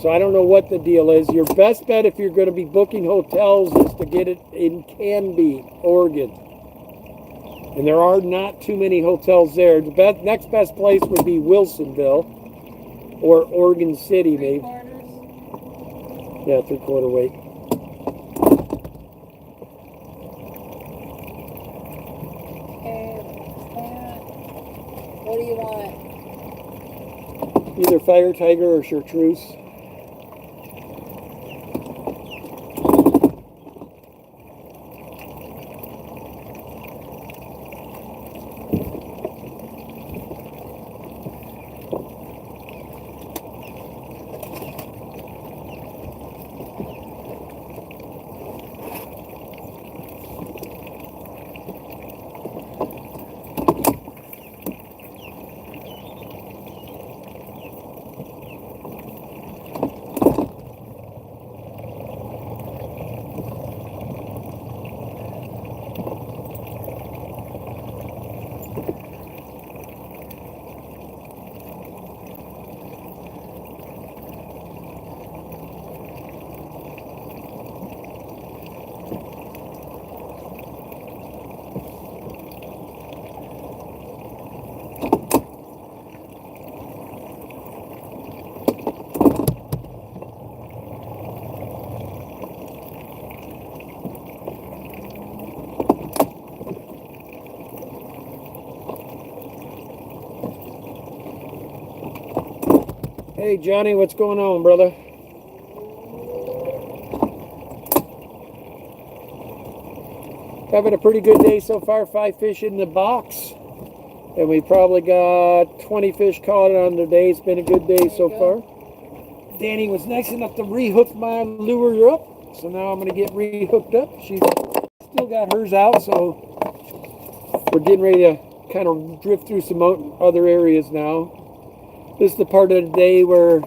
So I don't know what the deal is. Your best bet if you're going to be booking hotels is to get it in Canby, Oregon. And there are not too many hotels there. The next best place would be Wilsonville or Oregon City, maybe. Yeah, 3/4 weight. What do you want? Either Fire Tiger or Chartreuse. Hey Johnny, what's going on, brother? Having a pretty good day so far. 5 fish in the box. And we probably got 20 fish caught on the day. It's been a good day so far. Danny was nice enough to rehook my lure up. So now I'm going to get rehooked up. She's still got hers out, so we're getting ready to kind of drift through some other areas now. This is the part of the day where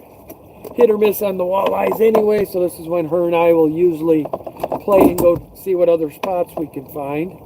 hit or miss on the walleyes anyway, so this is when her and I will usually play and go see what other spots we can find.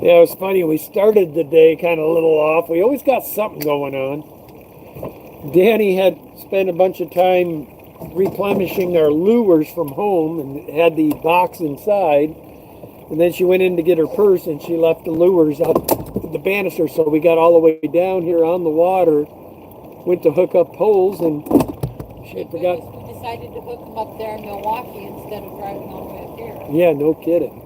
Yeah, it was funny. We started the day kind of a little off. We always got something going on. Danny had spent a bunch of time replenishing our lures from home and had the box inside. And then she went in to get her purse and she left the lures up the banister. So we got all the way down here on the water, went to hook up poles, and she had forgot. We decided to hook them up there in Milwaukee instead of driving all the way up here. Yeah, no kidding.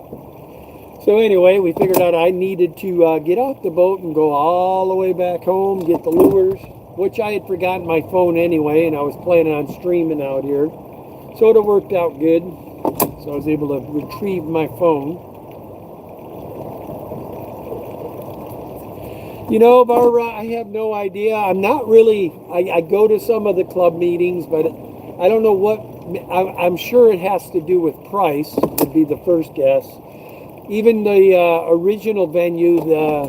So anyway, we figured out I needed to get off the boat and go all the way back home, get the lures, which I had forgotten my phone anyway, and I was planning on streaming out here. So it worked out good. So I was able to retrieve my phone. You know, Barbara, I have no idea. I'm not really, I go to some of the club meetings, but I don't know what, I'm sure it has to do with price, would be the first guess. Even the original venue, the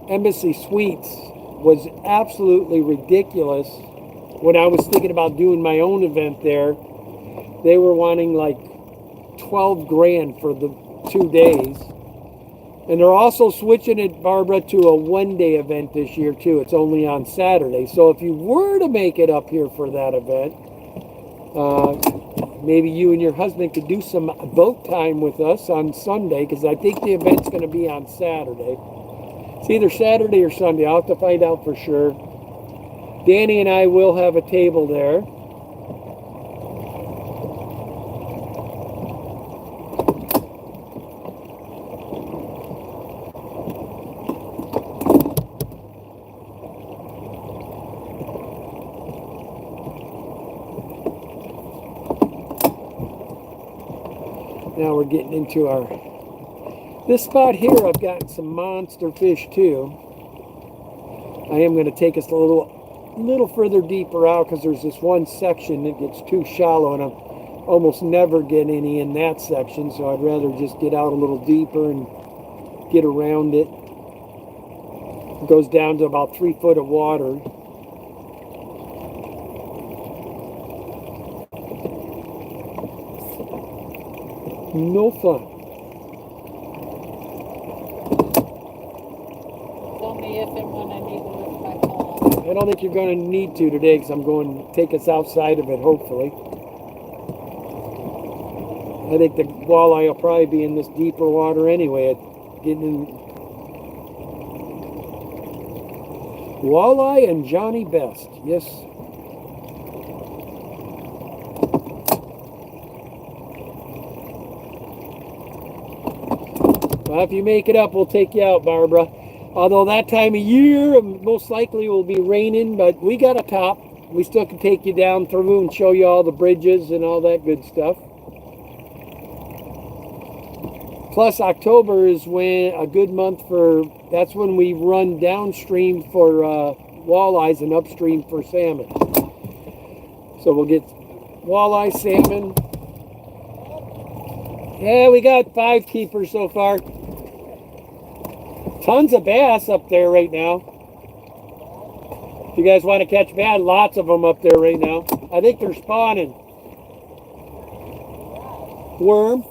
Embassy Suites, was absolutely ridiculous. When I was thinking about doing my own event there, they were wanting like 12 grand for the 2 days. And they're also switching it, Barbara, to a one-day event this year too. It's only on Saturday. So if you were to make it up here for that event, maybe you and your husband could do some boat time with us on Sunday, because I think the event's going to be on Saturday. It's either Saturday or Sunday. I'll have to find out for sure. Danny and I will have a table there. Now we're getting into this spot here. I've gotten some monster fish too. I am going to take us a little further deeper out, because there's this one section that gets too shallow, and I'm almost never get any in that section, so I'd rather just get out a little deeper and get around it. It goes down to about 3 foot of water. No fun. Tell me if and when I need to lift my pole. I don't think you're going to need to today, because I'm going to take us outside of it, hopefully. I think the walleye will probably be in this deeper water anyway. Getting in. Walleye and Johnny Best. Yes. Well, if you make it up, we'll take you out, Barbara. Although that time of year, most likely will be raining, but we got a top. We still can take you down through and show you all the bridges and all that good stuff. Plus, October is when a good month that's when we run downstream for walleyes and upstream for salmon. So we'll get walleye, salmon. Yeah, we got 5 keepers so far. Tons of bass up there right now. If you guys want to catch bass, lots of them up there right now. I think they're spawning. Worm.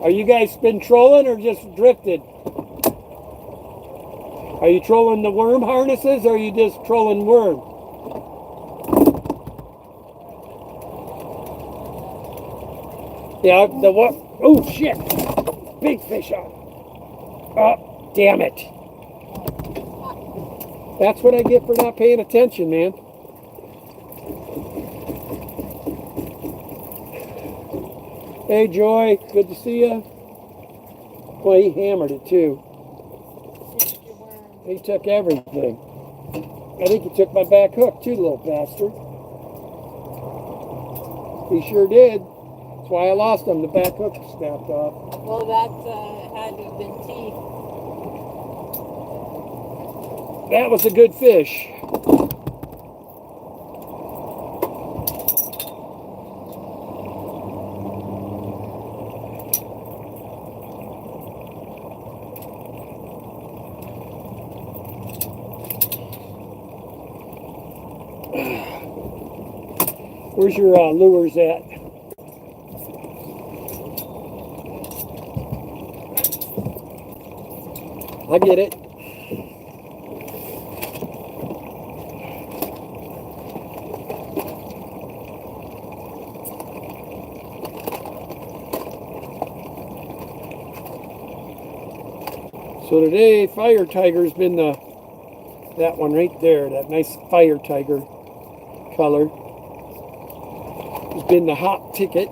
Are you guys been trolling or just drifted? Are you trolling the worm harnesses, or are you just trolling worm? Yeah, the what? Oh shit! Big fish on. Oh, damn it! That's what I get for not paying attention, man. Hey, Joy, good to see you. Well, he hammered it too. He took everything. I think he took my back hook too, little bastard. He sure did. That's why I lost him. The back hook snapped off. Well, that had to have been teeth. That was a good fish. Where's your lures at? I get it. So today, Fire Tiger's been that one right there, that nice Fire Tiger color. Has been the hot ticket.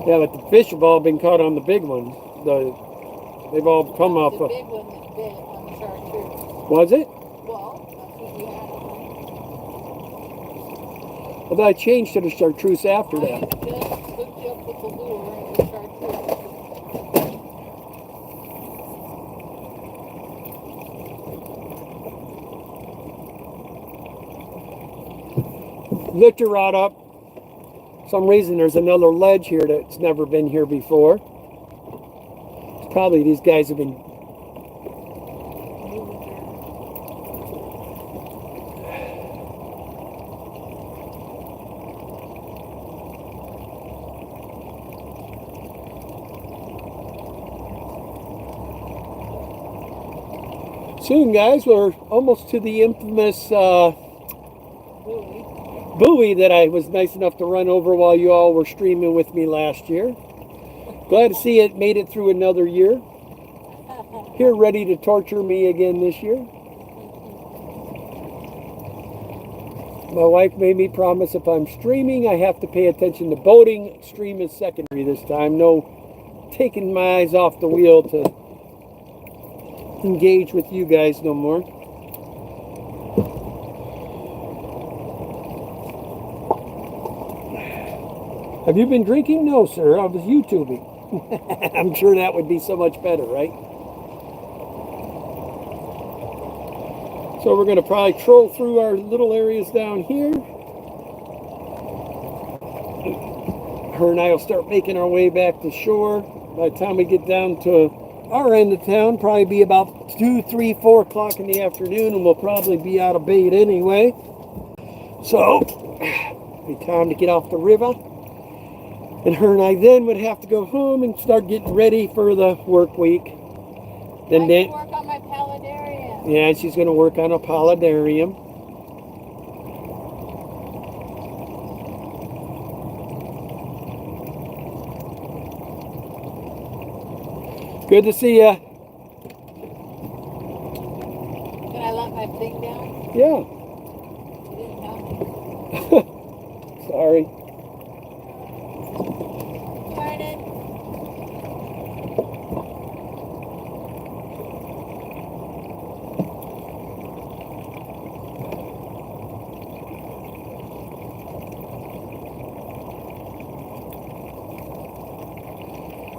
Yeah, but the fish have all been caught on the big one. They've all come off. The big one that bit on the chartreuse. Was it? Well, that's what you had. I thought I changed to the chartreuse after I that. just hooked you up with the lure and the chartreuse. Lift your rod up. some reason there's another ledge here that's never been here before. Probably these guys have been. Soon, guys, we're almost to the infamous buoy that I was nice enough to run over while you all were streaming with me last year. Glad to see it made it through another year. Here, ready to torture me again this year. My wife made me promise if I'm streaming, I have to pay attention to boating. Stream is secondary this time. No taking my eyes off the wheel to engage with you guys no more. Have you been drinking? No, sir. I was YouTubing. I'm sure that would be so much better, right? So we're going to probably troll through our little areas down here. Her and I will start making our way back to shore. By the time we get down to our end of town, probably be about 2, 3, 4 o'clock in the afternoon, and we'll probably be out of bait anyway. So, it'll be time to get off the river. And her and I then would have to go home and start getting ready for the work week. Then I can work on my paludarium. Yeah, she's going to work on a paludarium. Good to see ya. Can I let my thing down? Yeah. You didn't tell me. Sorry. Pardon?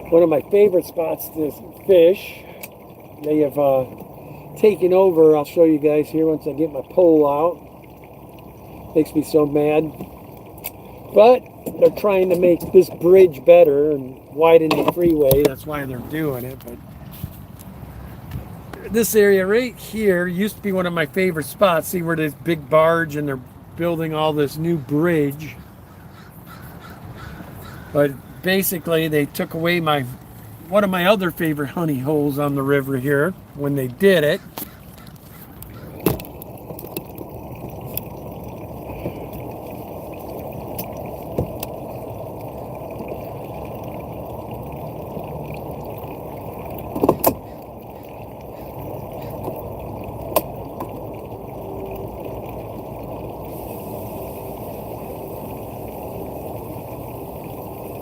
One of my favorite spots to fish. They have taken over. I'll show you guys here once I get my pole out. Makes me so mad. But they're trying to make this bridge better and widen the freeway. That's why they're doing it. But this area right here used to be one of my favorite spots. See where this big barge and they're building all this new bridge. But basically they took away one of my other favorite honey holes on the river here when they did it.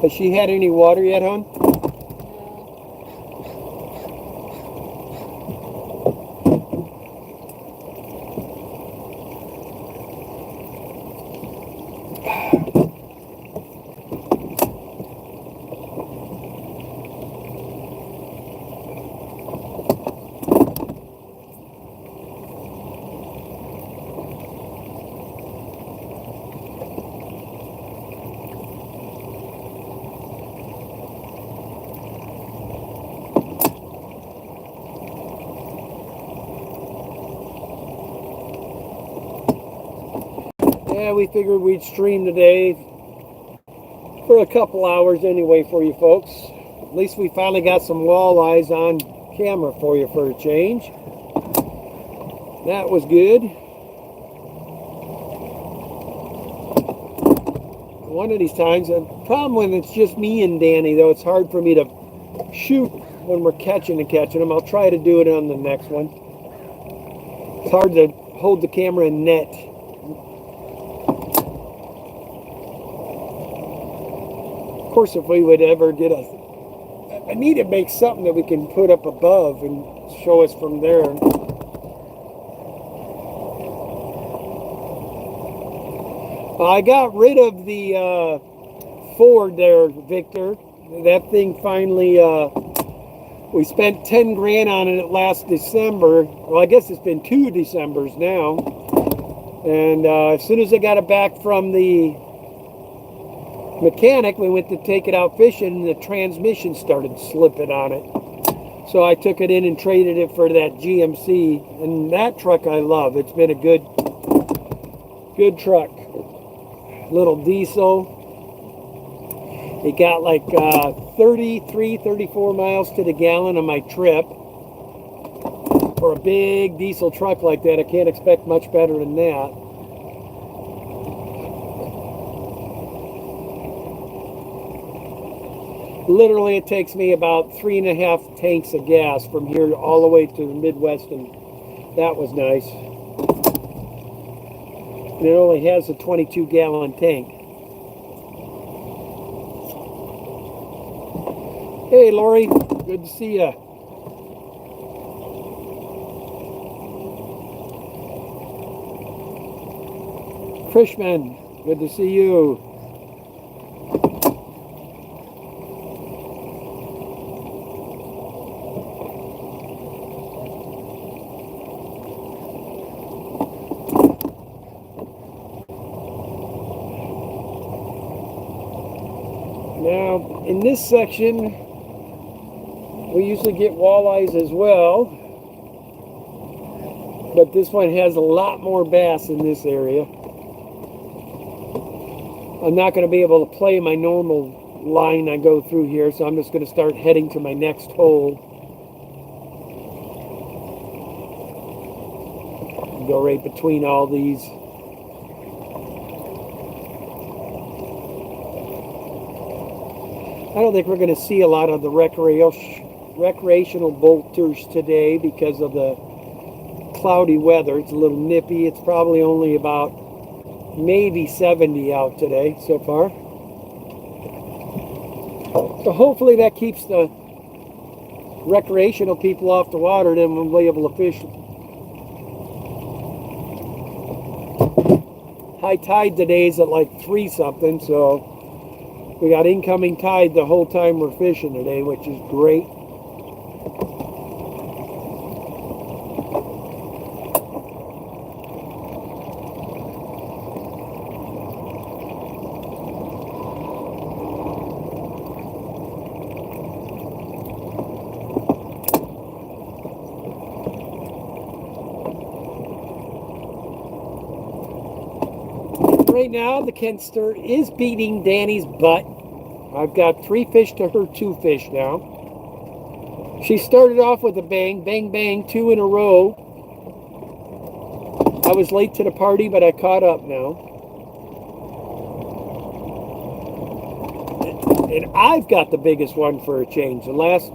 Has she had any water yet, hon? Yeah, we figured we'd stream today for a couple hours anyway for you folks. At least we finally got some walleyes on camera for you for a change. That was good. One of these times, the problem when it's just me and Danny though, it's hard for me to shoot when we're catching them. I'll try to do it on the next one. It's hard to hold the camera in net. Of course, if we would ever get I need to make something that we can put up above and show us from there. I got rid of the Ford there, Victor. That thing finally, we spent 10 grand on it last December. Well, I guess it's been 2 Decembers now. And as soon as I got it back from the mechanic, we went to take it out fishing, and the transmission started slipping on it. So I took it in and traded it for that GMC, and that truck I love. It's been a good truck. Little diesel. It got like 33, 34 miles to the gallon on my trip. For a big diesel truck like that, I can't expect much better than that. Literally, it takes me about 3.5 tanks of gas from here all the way to the Midwest, and that was nice. And it only has a 22-gallon tank. Hey, Lori, good to see ya. Fishman, good to see you. Now, in this section, we usually get walleyes as well, but this one has a lot more bass in this area. I'm not going to be able to play my normal line I go through here, so I'm just going to start heading to my next hole. Go right between all these. I don't think we're going to see a lot of the recreational bolters today because of the cloudy weather. It's a little nippy. It's probably only about maybe 70 out today so far. So hopefully that keeps the recreational people off the water, then we'll be able to fish. High tide today is at like 3 something, so we got incoming tide the whole time we're fishing today, which is great. Right now, the Kenster is beating Danny's butt. I've got 3 fish to her 2 fish now. She started off with a bang, bang, bang, 2 in a row. I was late to the party, but I caught up now. And I've got the biggest one for a change. The last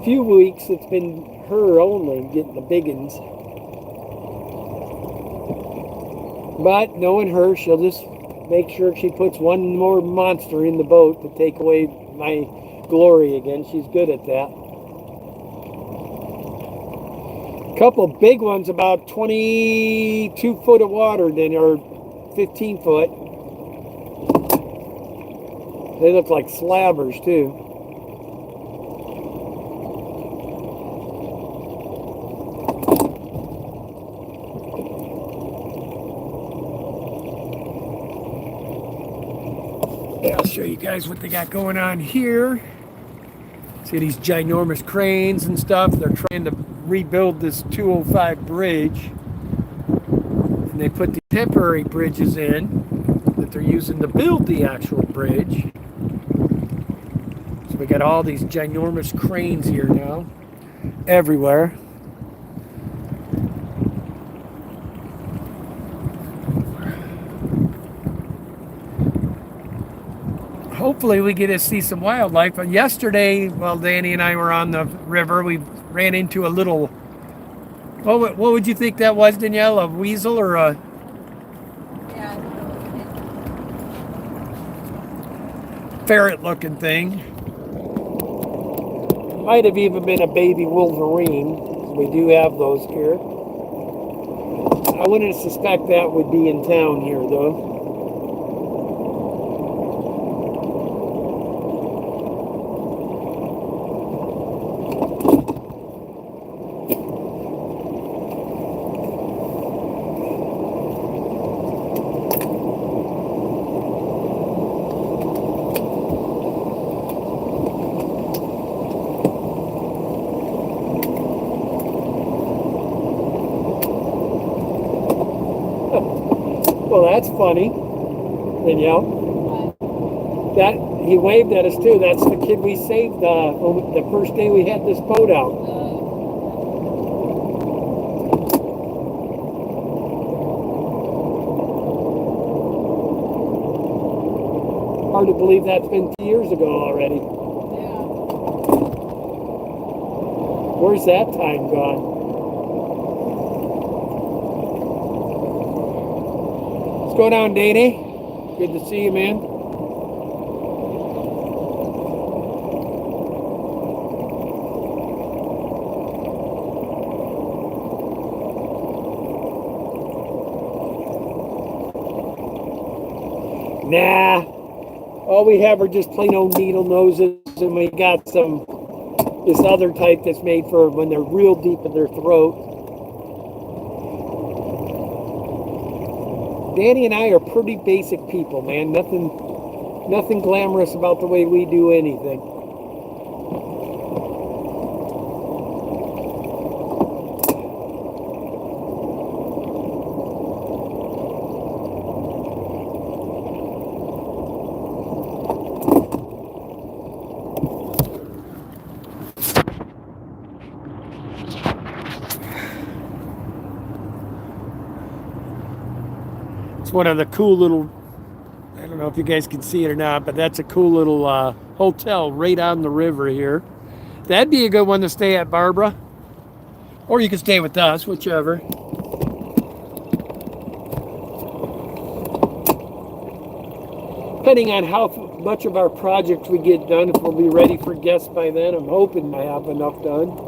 few weeks, it's been her only getting the big ones. But knowing her, she'll just make sure she puts one more monster in the boat to take away my glory again. She's good at that. A couple big ones, about 22 foot of water, then, or 15 foot. They look like slabbers too. I'll show you guys what they got going on here. See these ginormous cranes and stuff. They're trying to rebuild this 205 bridge. And they put the temporary bridges in that they're using to build the actual bridge. So we got all these ginormous cranes here now, everywhere. Hopefully we get to see some wildlife. But yesterday, while Danny and I were on the river, we ran into a little, what would you think that was, Danielle? A weasel or a? Yeah. Ferret looking thing. Might have even been a baby wolverine. We do have those here. I wouldn't suspect that would be in town here though. that's funny. Danielle. What? That he waved at us too. That's the kid we saved the first day we had this boat out. Hard to believe that's been 2 years ago already. Yeah. Where's that time gone? What's going on, Danny? Good to see you, man. Nah, all we have are just plain old needle noses, and we got this other type that's made for when they're real deep in their throat. Danny and I are pretty basic people, man. Nothing glamorous about the way we do anything. It's one of the cool little, I don't know if you guys can see it or not, but that's a cool little hotel right on the river here. That'd be a good one to stay at, Barbara. Or you can stay with us, whichever. Depending on how much of our project we get done, if we'll be ready for guests by then. I'm hoping I have enough done.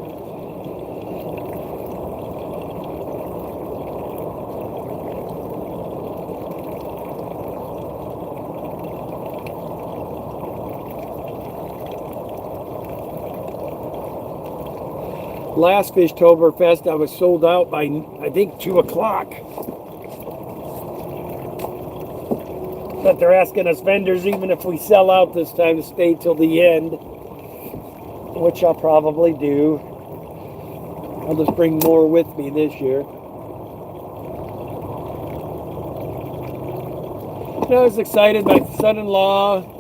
Last Fishtoberfest, I was sold out by, I think, 2 o'clock. But they're asking us vendors, even if we sell out this time, to stay till the end, which I'll probably do. I'll just bring more with me this year. And I was excited. My son-in-law,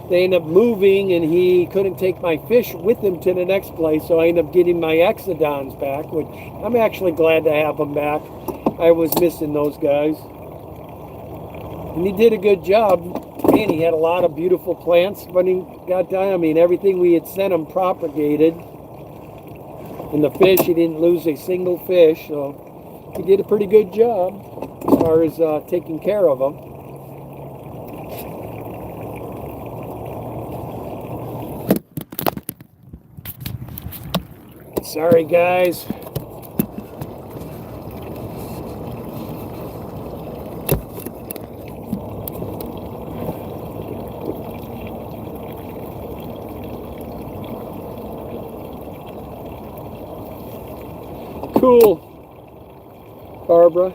they ended up moving, and he couldn't take my fish with him to the next place, so I ended up getting my Exodons back, which I'm actually glad to have them back. I was missing those guys. And he did a good job. Man, he had a lot of beautiful plants when he got done. I mean, everything we had sent him propagated. And the fish, he didn't lose a single fish, so he did a pretty good job as far as taking care of them. Sorry, guys. Cool, Barbara.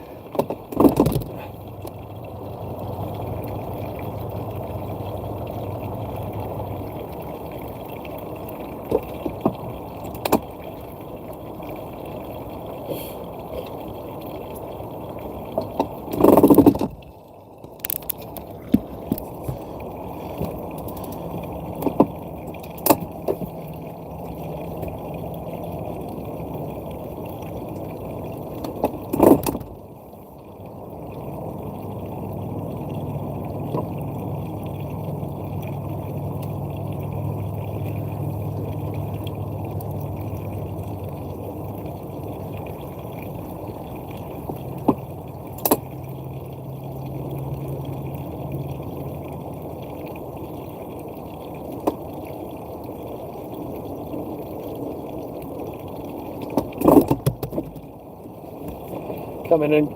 Coming in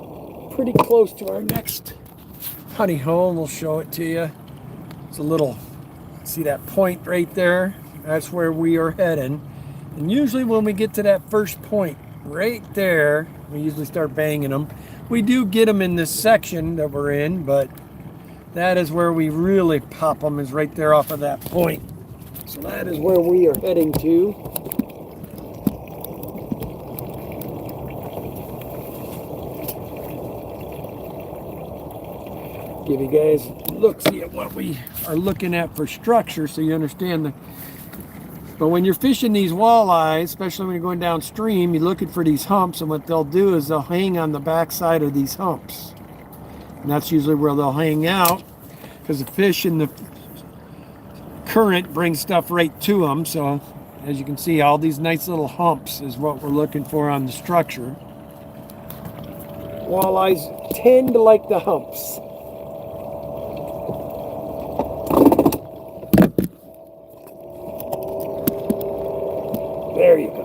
pretty close to our next honey hole. We'll show it to you. It's a little, see that point right there? That's where we are heading. And usually when we get to that first point right there, we usually start banging them. We do get them in this section that we're in, but that is where we really pop them, is right there off of that point. So that is where we are heading to. Give you guys a look-see at what we are looking at for structure so you understand the. But when you're fishing these walleyes, especially when you're going downstream, you're looking for these humps, and what they'll do is they'll hang on the back side of these humps. And that's usually where they'll hang out, because the fish in the current brings stuff right to them. So as you can see, all these nice little humps is what we're looking for on the structure. Walleyes tend to like the humps. There you go.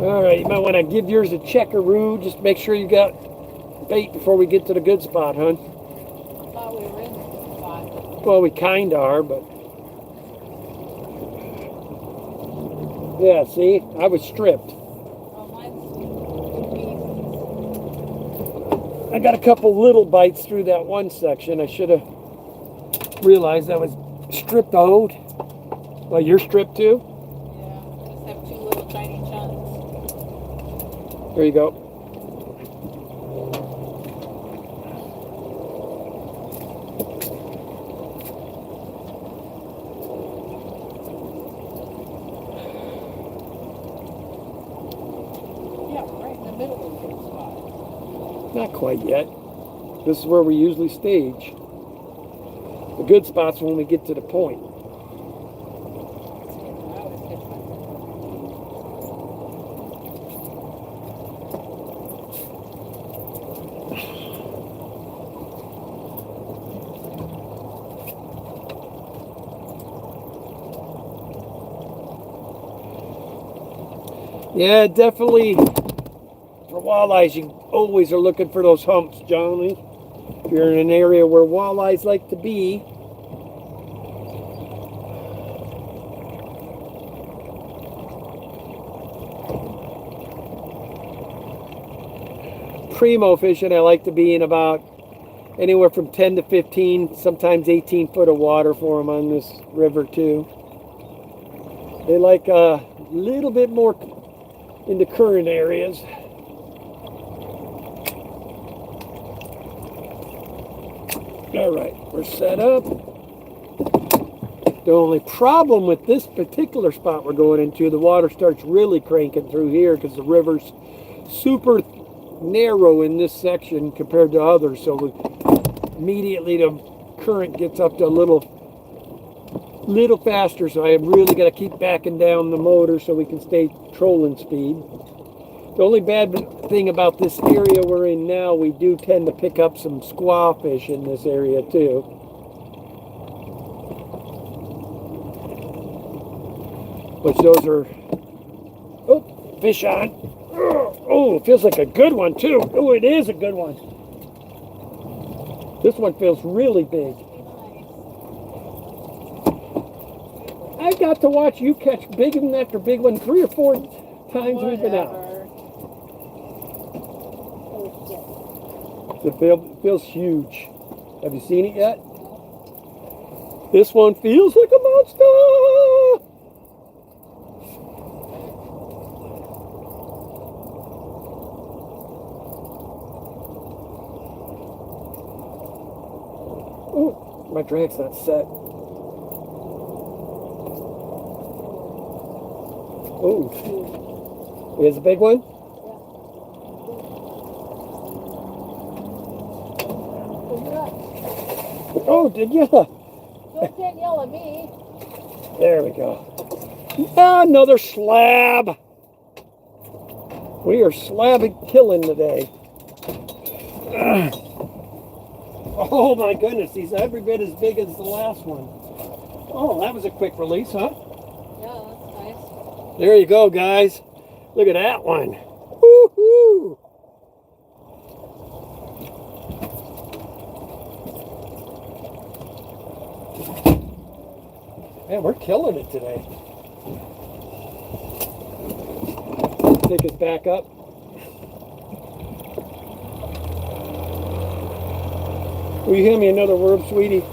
All right, you might want to give yours a checkaroo. Just make sure you got bait before we get to the good spot, hon. I thought we were in the spot. Well, we kind of are, but... Yeah, see? I was stripped. Oh, mine's I got a couple little bites through that one section. I should have realized I was stripped out. Well, you're stripped too? Yeah, just have 2 little tiny chunks. There you go. Yeah, right in the middle of the spot. Not quite yet. This is where we usually stage. The good spot's when we get to the point. I always get my Yeah, definitely. For walleyes, you always are looking for those humps, Johnny. If you're in an area where walleyes like to be. Primo fishing, I like to be in about anywhere from 10 to 15, sometimes 18 foot of water for them on this river too. They like a little bit more in the current areas. All right, we're set up. The only problem with this particular spot we're going into, the water starts really cranking through here because the river's super narrow in this section compared to others. So immediately the current gets up to a little faster. So I am really got to keep backing down the motor so we can stay trolling speed. The only bad thing about this area we're in now, we do tend to pick up some squaw fish in this area too. Which those are, oh, fish on. Oh, it feels like a good one too. Oh, it is a good one. This one feels really big. I got to watch you catch big one after big one 3 or 4 times we've been out. It feels huge. Have you seen it yet? This one feels like a monster. Oh, my drag's not set. Oh, here's a big one. Oh, did you? Don't can't yell at me. There we go. Another slab. We are slabbing killing today. Oh my goodness, he's every bit as big as the last one. Oh, that was a quick release, huh? Yeah, that's nice. There you go, guys. Look at that one. Woo-hoo! Man, we're killing it today. Take us back up. Will you hand me another word, sweetie?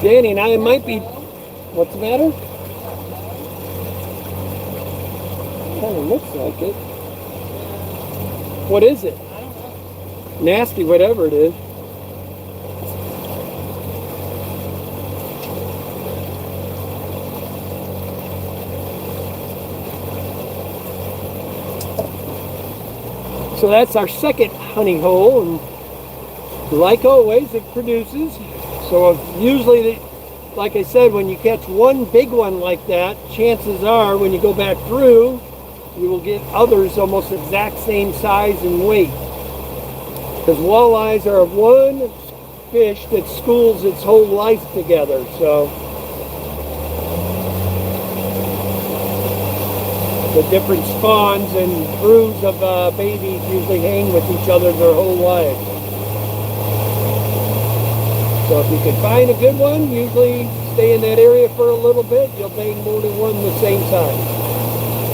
Danny and I might be... What's the matter? Kind of looks like it. What is it? I don't know. Nasty, whatever it is. So that's our second honey hole, and like always, it produces. So usually, like I said, when you catch one big one like that, chances are when you go back through, you will get others almost exact same size and weight. Because walleyes are one fish that schools its whole life together. So the different spawns and broods of babies usually hang with each other their whole lives. So if you can find a good one, usually stay in that area for a little bit, you'll bang more than one the same time.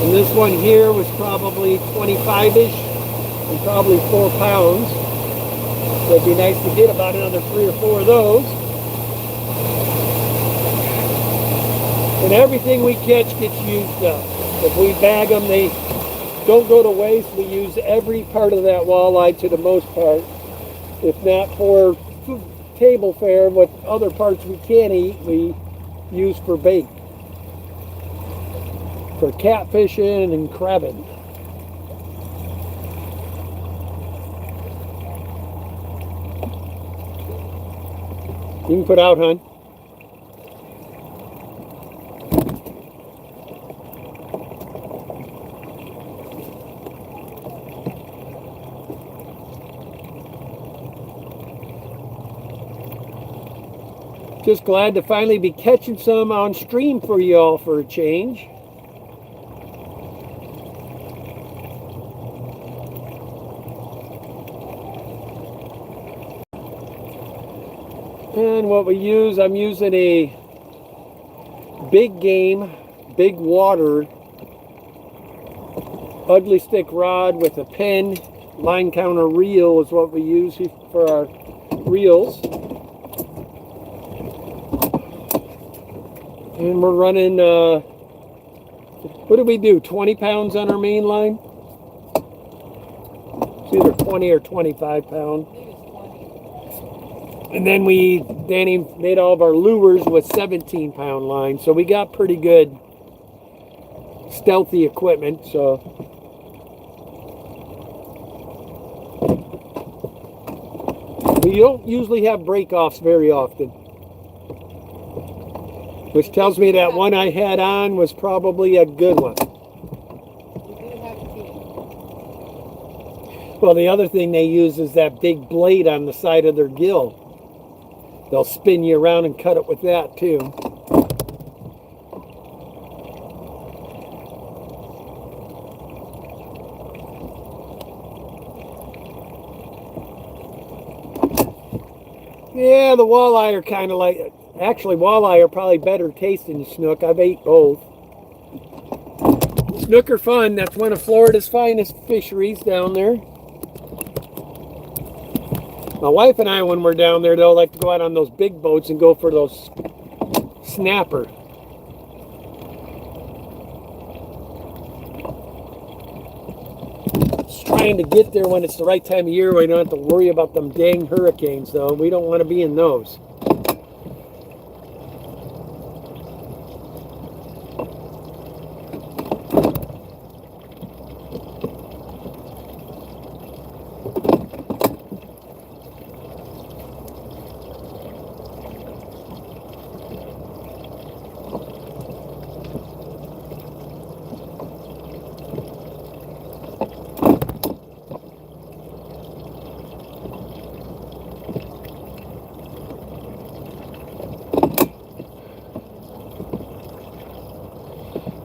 And this one here was probably 25-ish and probably 4 pounds. So it'd be nice to get about another 3 or 4 of those. And everything we catch gets used up. If we bag them, they don't go to waste. We use every part of that walleye to the most part. If not for table fare, what other parts we can't eat, we use for bait. For catfishing and crabbing. You can put out, hon. Just glad to finally be catching some on stream for y'all for a change. And what we use, I'm using a big game, big water, ugly stick rod with a pin. Line counter reel is what we use for our reels. And we're running, what do we do, 20 pounds on our main line? It's either 20 or 25 pound. And then Danny made all of our lures with 17 pound line. So we got pretty good stealthy equipment. So we don't usually have break-offs very often. Which tells me that one I had on was probably a good one. We do have a team. Well, the other thing they use is that big blade on the side of their gill. They'll spin you around and cut it with that too. Yeah, the walleye are kind of like... Actually, walleye are probably better tasting than snook. I've ate both. Snook are fun. That's one of Florida's finest fisheries down there. My wife and I, when we're down there, they'll like to go out on those big boats and go for those snapper. Just trying to get there when it's the right time of year where we don't have to worry about them dang hurricanes, though. We don't want to be in those.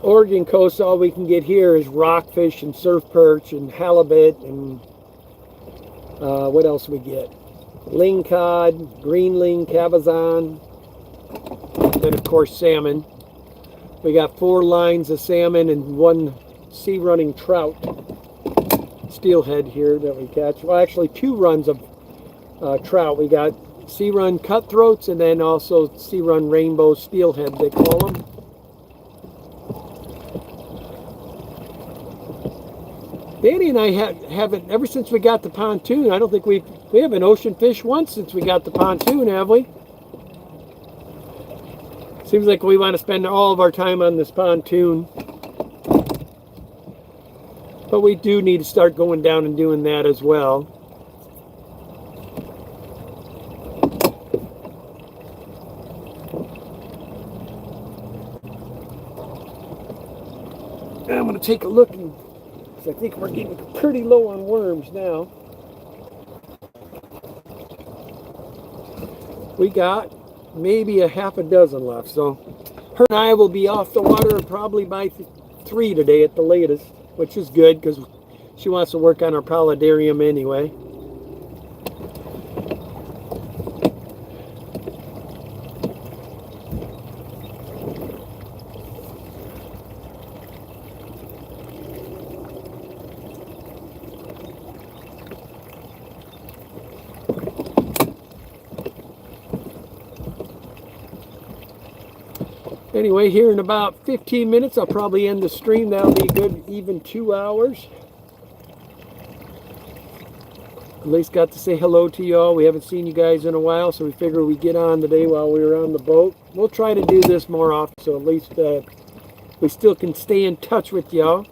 Oregon coast, all we can get here is rockfish and surf perch and halibut and what else we get? Lingcod, greenling, cabezon, then of course salmon. We got 4 lines of salmon and 1 sea running trout, steelhead here that we catch. Well, actually 2 runs of trout. We got sea run cutthroats, and then also sea run rainbow steelhead, they call them. Danny and I haven't, ever since we got the pontoon, I don't think we haven't ocean fished once since we got the pontoon, have we? Seems like we want to spend all of our time on this pontoon. But we do need to start going down and doing that as well. I'm going to take a look, and I think we're getting pretty low on worms now. We got maybe a half a dozen left, so her and I will be off the water probably by 3 today at the latest, which is good because she wants to work on her paludarium anyway. Anyway, here in about 15 minutes, I'll probably end the stream. That'll be a good even 2 hours. At least got to say hello to y'all. We haven't seen you guys in a while, so we figured we'd get on today while we were on the boat. We'll try to do this more often, so at least we still can stay in touch with y'all.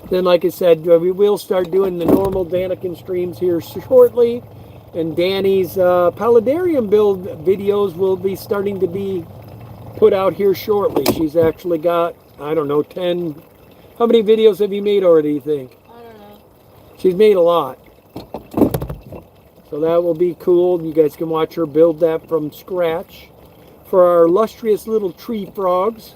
Then, like I said, we will start doing the normal Daniken streams here shortly. And Danny's paludarium build videos will be starting to be put out here shortly. She's actually got, I don't know, 10. How many videos have you made already, you think? I don't know. She's made a lot. So that will be cool. You guys can watch her build that from scratch. For our illustrious little tree frogs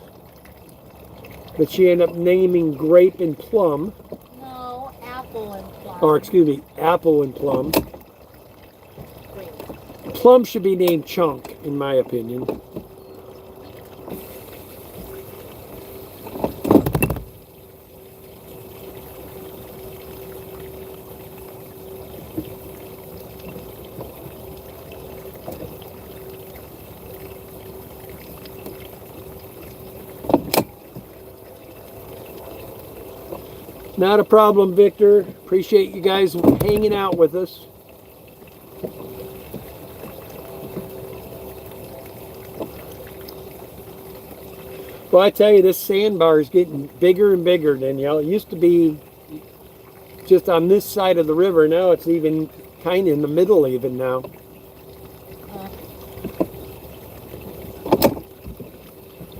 that she ended up naming Grape and Plum. No, Apple and Plum. Or excuse me, Apple and Plum. Wait. Plum should be named Chunk, in my opinion. Not a problem, Victor. Appreciate you guys hanging out with us. Well, I tell you, this sandbar is getting bigger and bigger, Danielle. It used to be just on this side of the river. Now it's even kind of in the middle even now.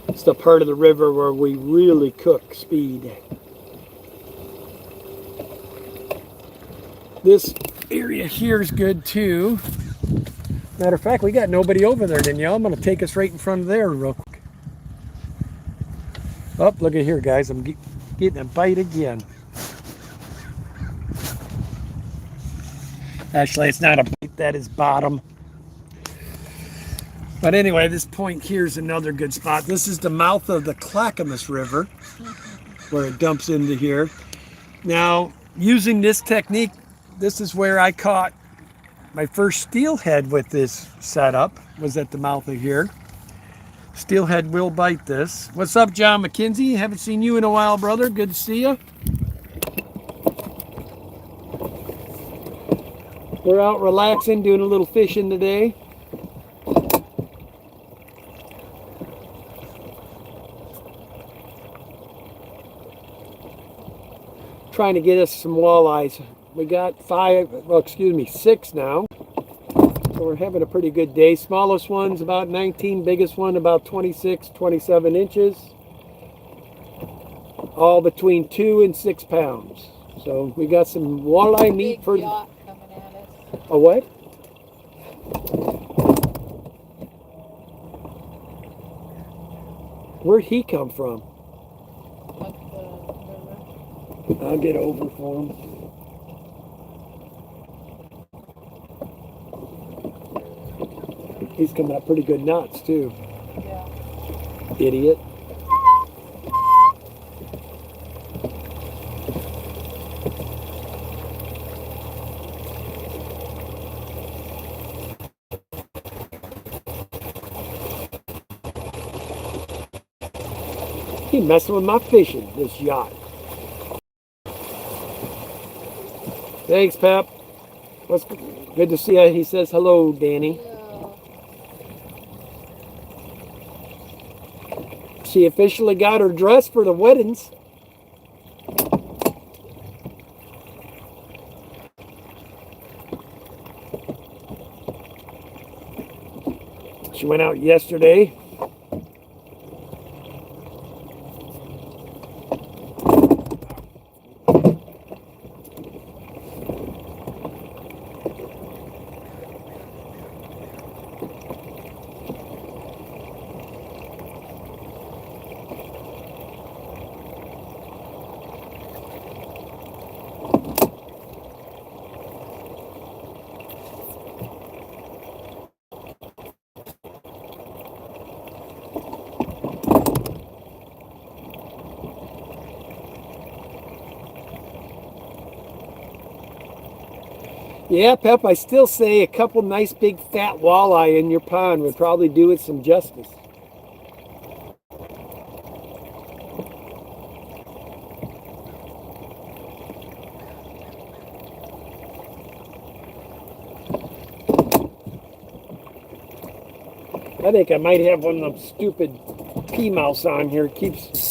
It's the part of the river where we really cook speed. This area here is good too. Matter of fact, we got nobody over there, Danielle. I'm going to take us right in front of there real quick. Oh, look at here, guys. I'm getting a bite again. Actually, it's not a bite. That is bottom. But anyway, this point here is another good spot. This is the mouth of the Clackamas River where it dumps into here. Now, using this technique, this is where I caught my first steelhead with this setup, was at the mouth of here. Steelhead will bite this. What's up, John McKenzie? Haven't seen you in a while, brother. Good to see you. We're out relaxing, doing a little fishing today. Trying to get us some walleyes. We got 6 now. So we're having a pretty good day. Smallest one's about 19, biggest one about 26, 27 inches. All between 2 and 6 pounds. So we got some walleye meat Big for... yacht coming at us. A what? Where'd he come from? Up the river. I'll get over for him. He's coming up pretty good knots too. Yeah. Idiot. He messing with my fishing, this yacht. Thanks, Pep. What's good to see you. He says hello, Danny. She officially got her dress for the weddings. She went out yesterday. Yeah, Pep, I still say a couple nice big fat walleye in your pond would probably do it some justice. I think I might have one of them stupid pea mouse on here. It keeps...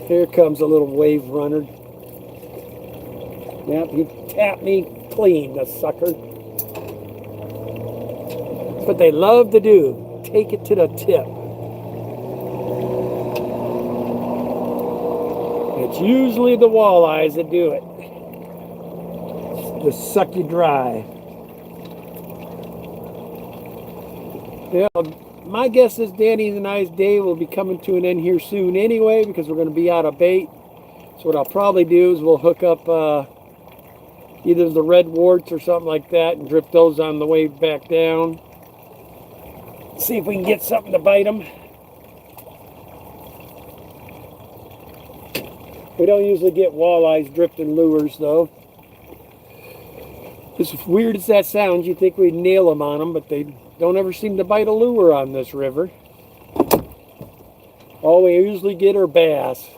Here comes a little wave runner. Yep, he tapped me clean, the sucker. That's what they love to do. Take it to the tip. It's usually the walleyes that do it. Just suck you dry. Yeah, my guess is Danny and I's day will be coming to an end here soon anyway, because we're going to be out of bait. So what I'll probably do is we'll hook up either the red warts or something like that and drip those on the way back down. See if we can get something to bite them. We don't usually get walleyes dripped in lures though. As weird as that sounds, you'd think we'd nail them on them, but they don't ever seem to bite a lure on this river. All we usually get are bass.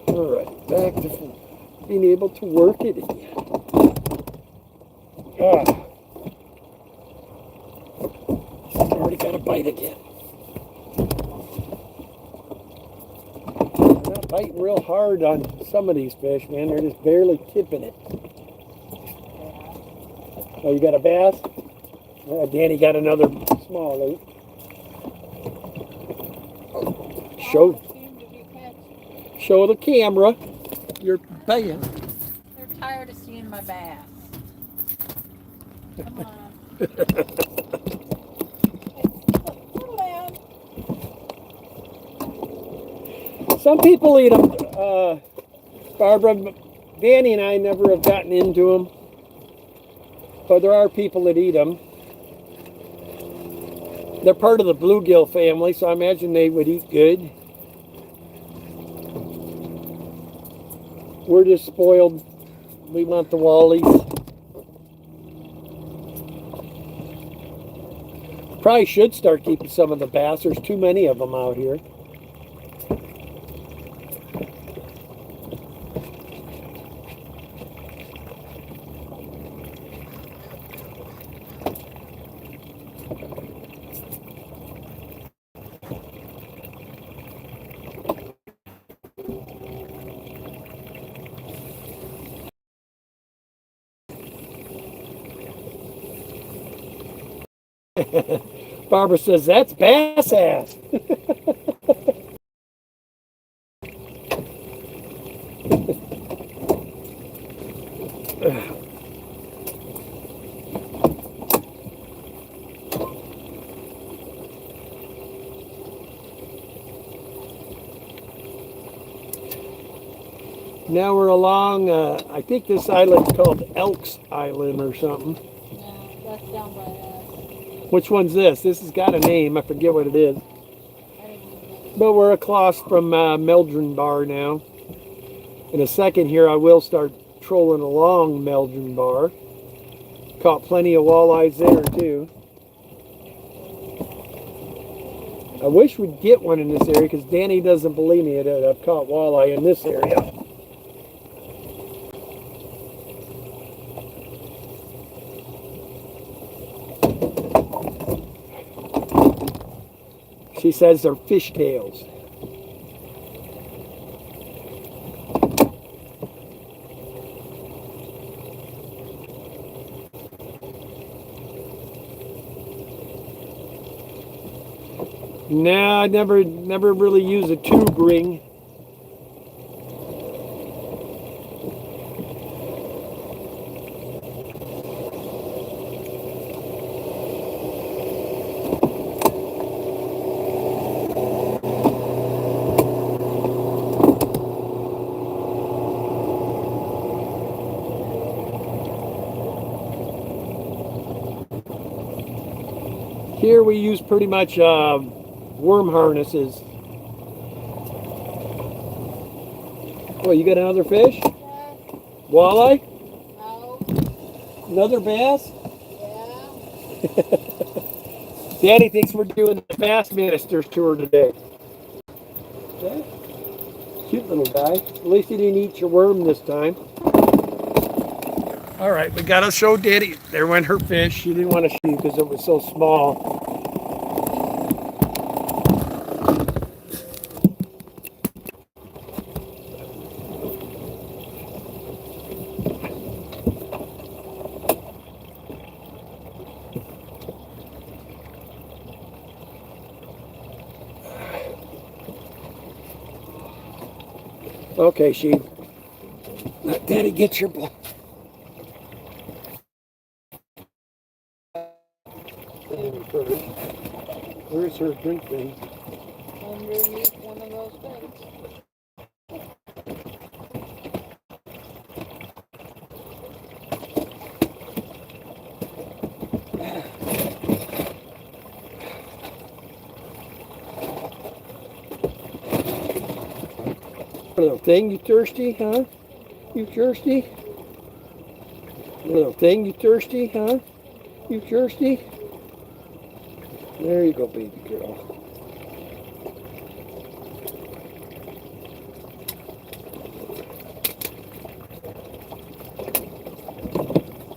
All right, back to being able to work it again. Already got a bite again. I'm not biting real hard on some of these fish, man. They're just barely tipping it. Oh, you got a bass? Danny got another smallie. Show the camera your bass. They're tired of seeing my bass. Come on. Settle down. Some people eat them. Barbara, Danny and I never have gotten into them. But there are people that eat them. They're part of the bluegill family, so I imagine they would eat good. We're just spoiled. We want the wallies. Probably should start keeping some of the bass. There's too many of them out here. Barbara says, that's bass ass. Now we're along, I think this island's called Elks Island or something. No, that's down by us. Which one's this? This has got a name. I forget what it is. I didn't even know. But we're across from Meldrum Bar now. In a second here, I will start trolling along Meldrum Bar. Caught plenty of walleyes there too. I wish we'd get one in this area because Danny doesn't believe me that I've caught walleye in this area. She says they're fishtails. No, I never really use a tube ring. Here we use pretty much worm harnesses. Oh, you got another fish? Yeah. Walleye? No. Another bass? Yeah. Danny thinks we're doing the Bass Minister's tour today. Okay. Cute little guy. At least he didn't eat your worm this time. All right, we gotta show Danny. There went her fish. She didn't want to shoot because it was so small. Okay, she. Let Daddy get your ball. Where's her drink thing? Underneath one of those things. Little thing, you thirsty, huh? You thirsty? Little thing, you thirsty, huh? You thirsty? There you go, baby girl.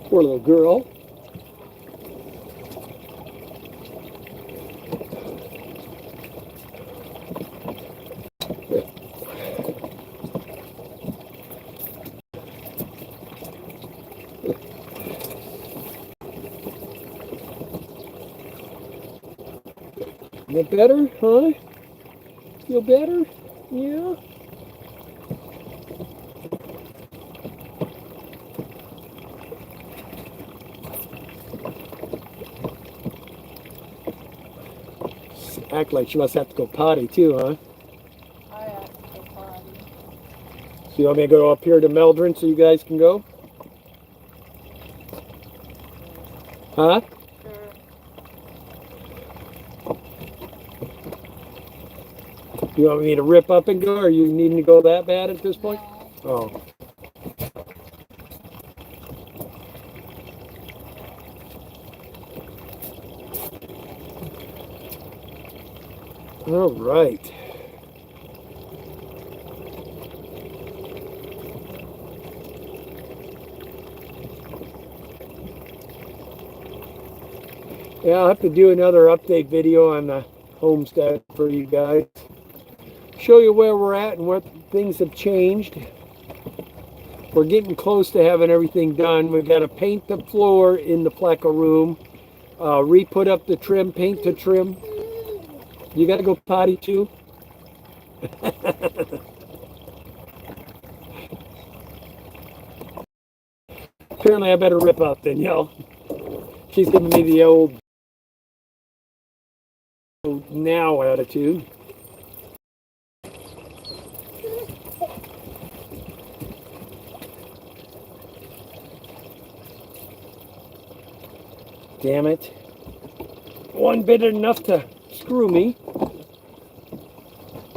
Poor little girl. Feel better, huh? Feel better? Yeah? Act like she must have to go potty too, huh? I have to go potty. So you want me to go up here to Meldrum so you guys can go? Huh? Sure. You want me to rip up and go, or you needing to go that bad at this point? No. Oh. All right. Yeah, I'll have to do another update video on the homestead for you guys. Show you where we're at and what things have changed. We're getting close to having everything done. We've got to paint the floor in the pleca room, re-put up the trim, paint the trim. You got to go potty too? Apparently I better rip up then, yo. She's giving me the old now attitude. Damn it. One bit enough to screw me.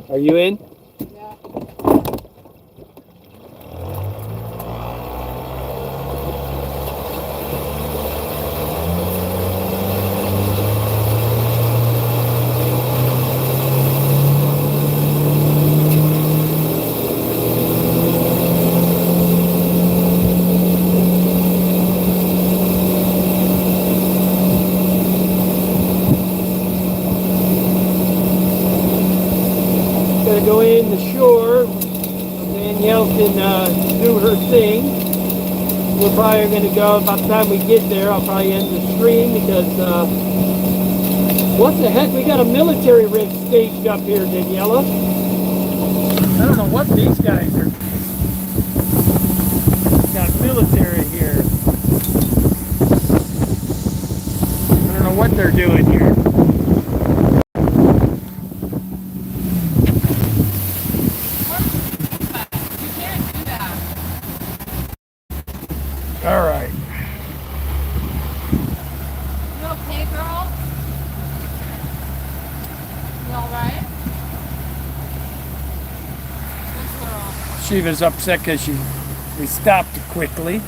Are you in? Yeah. Gonna go in the shore. Danielle can do her thing. We're probably gonna go, by the time we get there, I'll probably end the stream because, what the heck? We got a military rig staged up here, Daniela. I don't know what these guys are. Got military here. I don't know what they're doing here. All right. You okay, girl? You all right? This girl. She was upset because we stopped quickly.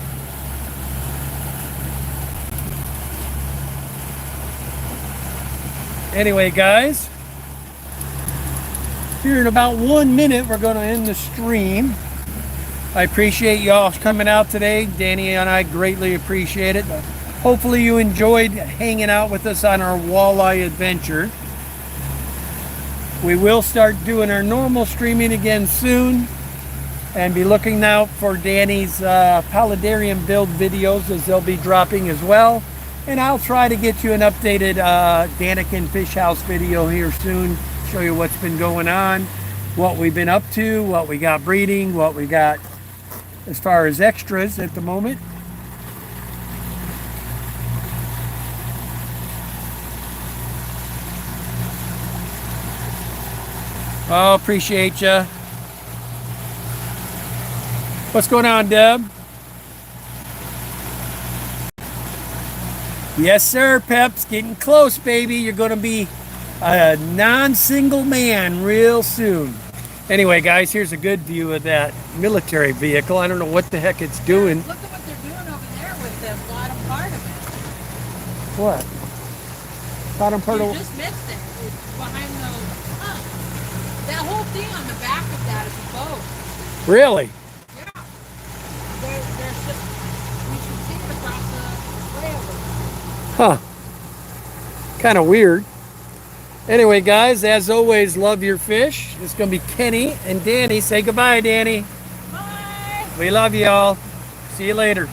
Anyway, guys, here in about 1 minute, we're going to end the stream. I appreciate y'all coming out today. Danny and I greatly appreciate it. Hopefully you enjoyed hanging out with us on our walleye adventure. We will start doing our normal streaming again soon, and be looking out for Danny's paludarium build videos, as they'll be dropping as well. And I'll try to get you an updated Daniken Fish House video here soon, show you what's been going on, what we've been up to, what we got breeding, what we got as far as extras at the moment. Oh, appreciate ya. What's going on, Deb? Yes, sir, Peps. Getting close, baby. You're going to be a non-single man real soon. Anyway, guys, here's a good view of that military vehicle. I don't know what the heck it's doing. Look at what they're doing over there with the bottom part of it. What? Bottom part You of... just missed it. It's behind those. That whole thing on the back of that is a boat. Really? Yeah. There's just, you should see it across the railroad. Huh. Kind of weird. Anyway, guys, as always, love your fish. It's going to be Kenny and Danny. Say goodbye, Danny. Bye. We love y'all. See you later.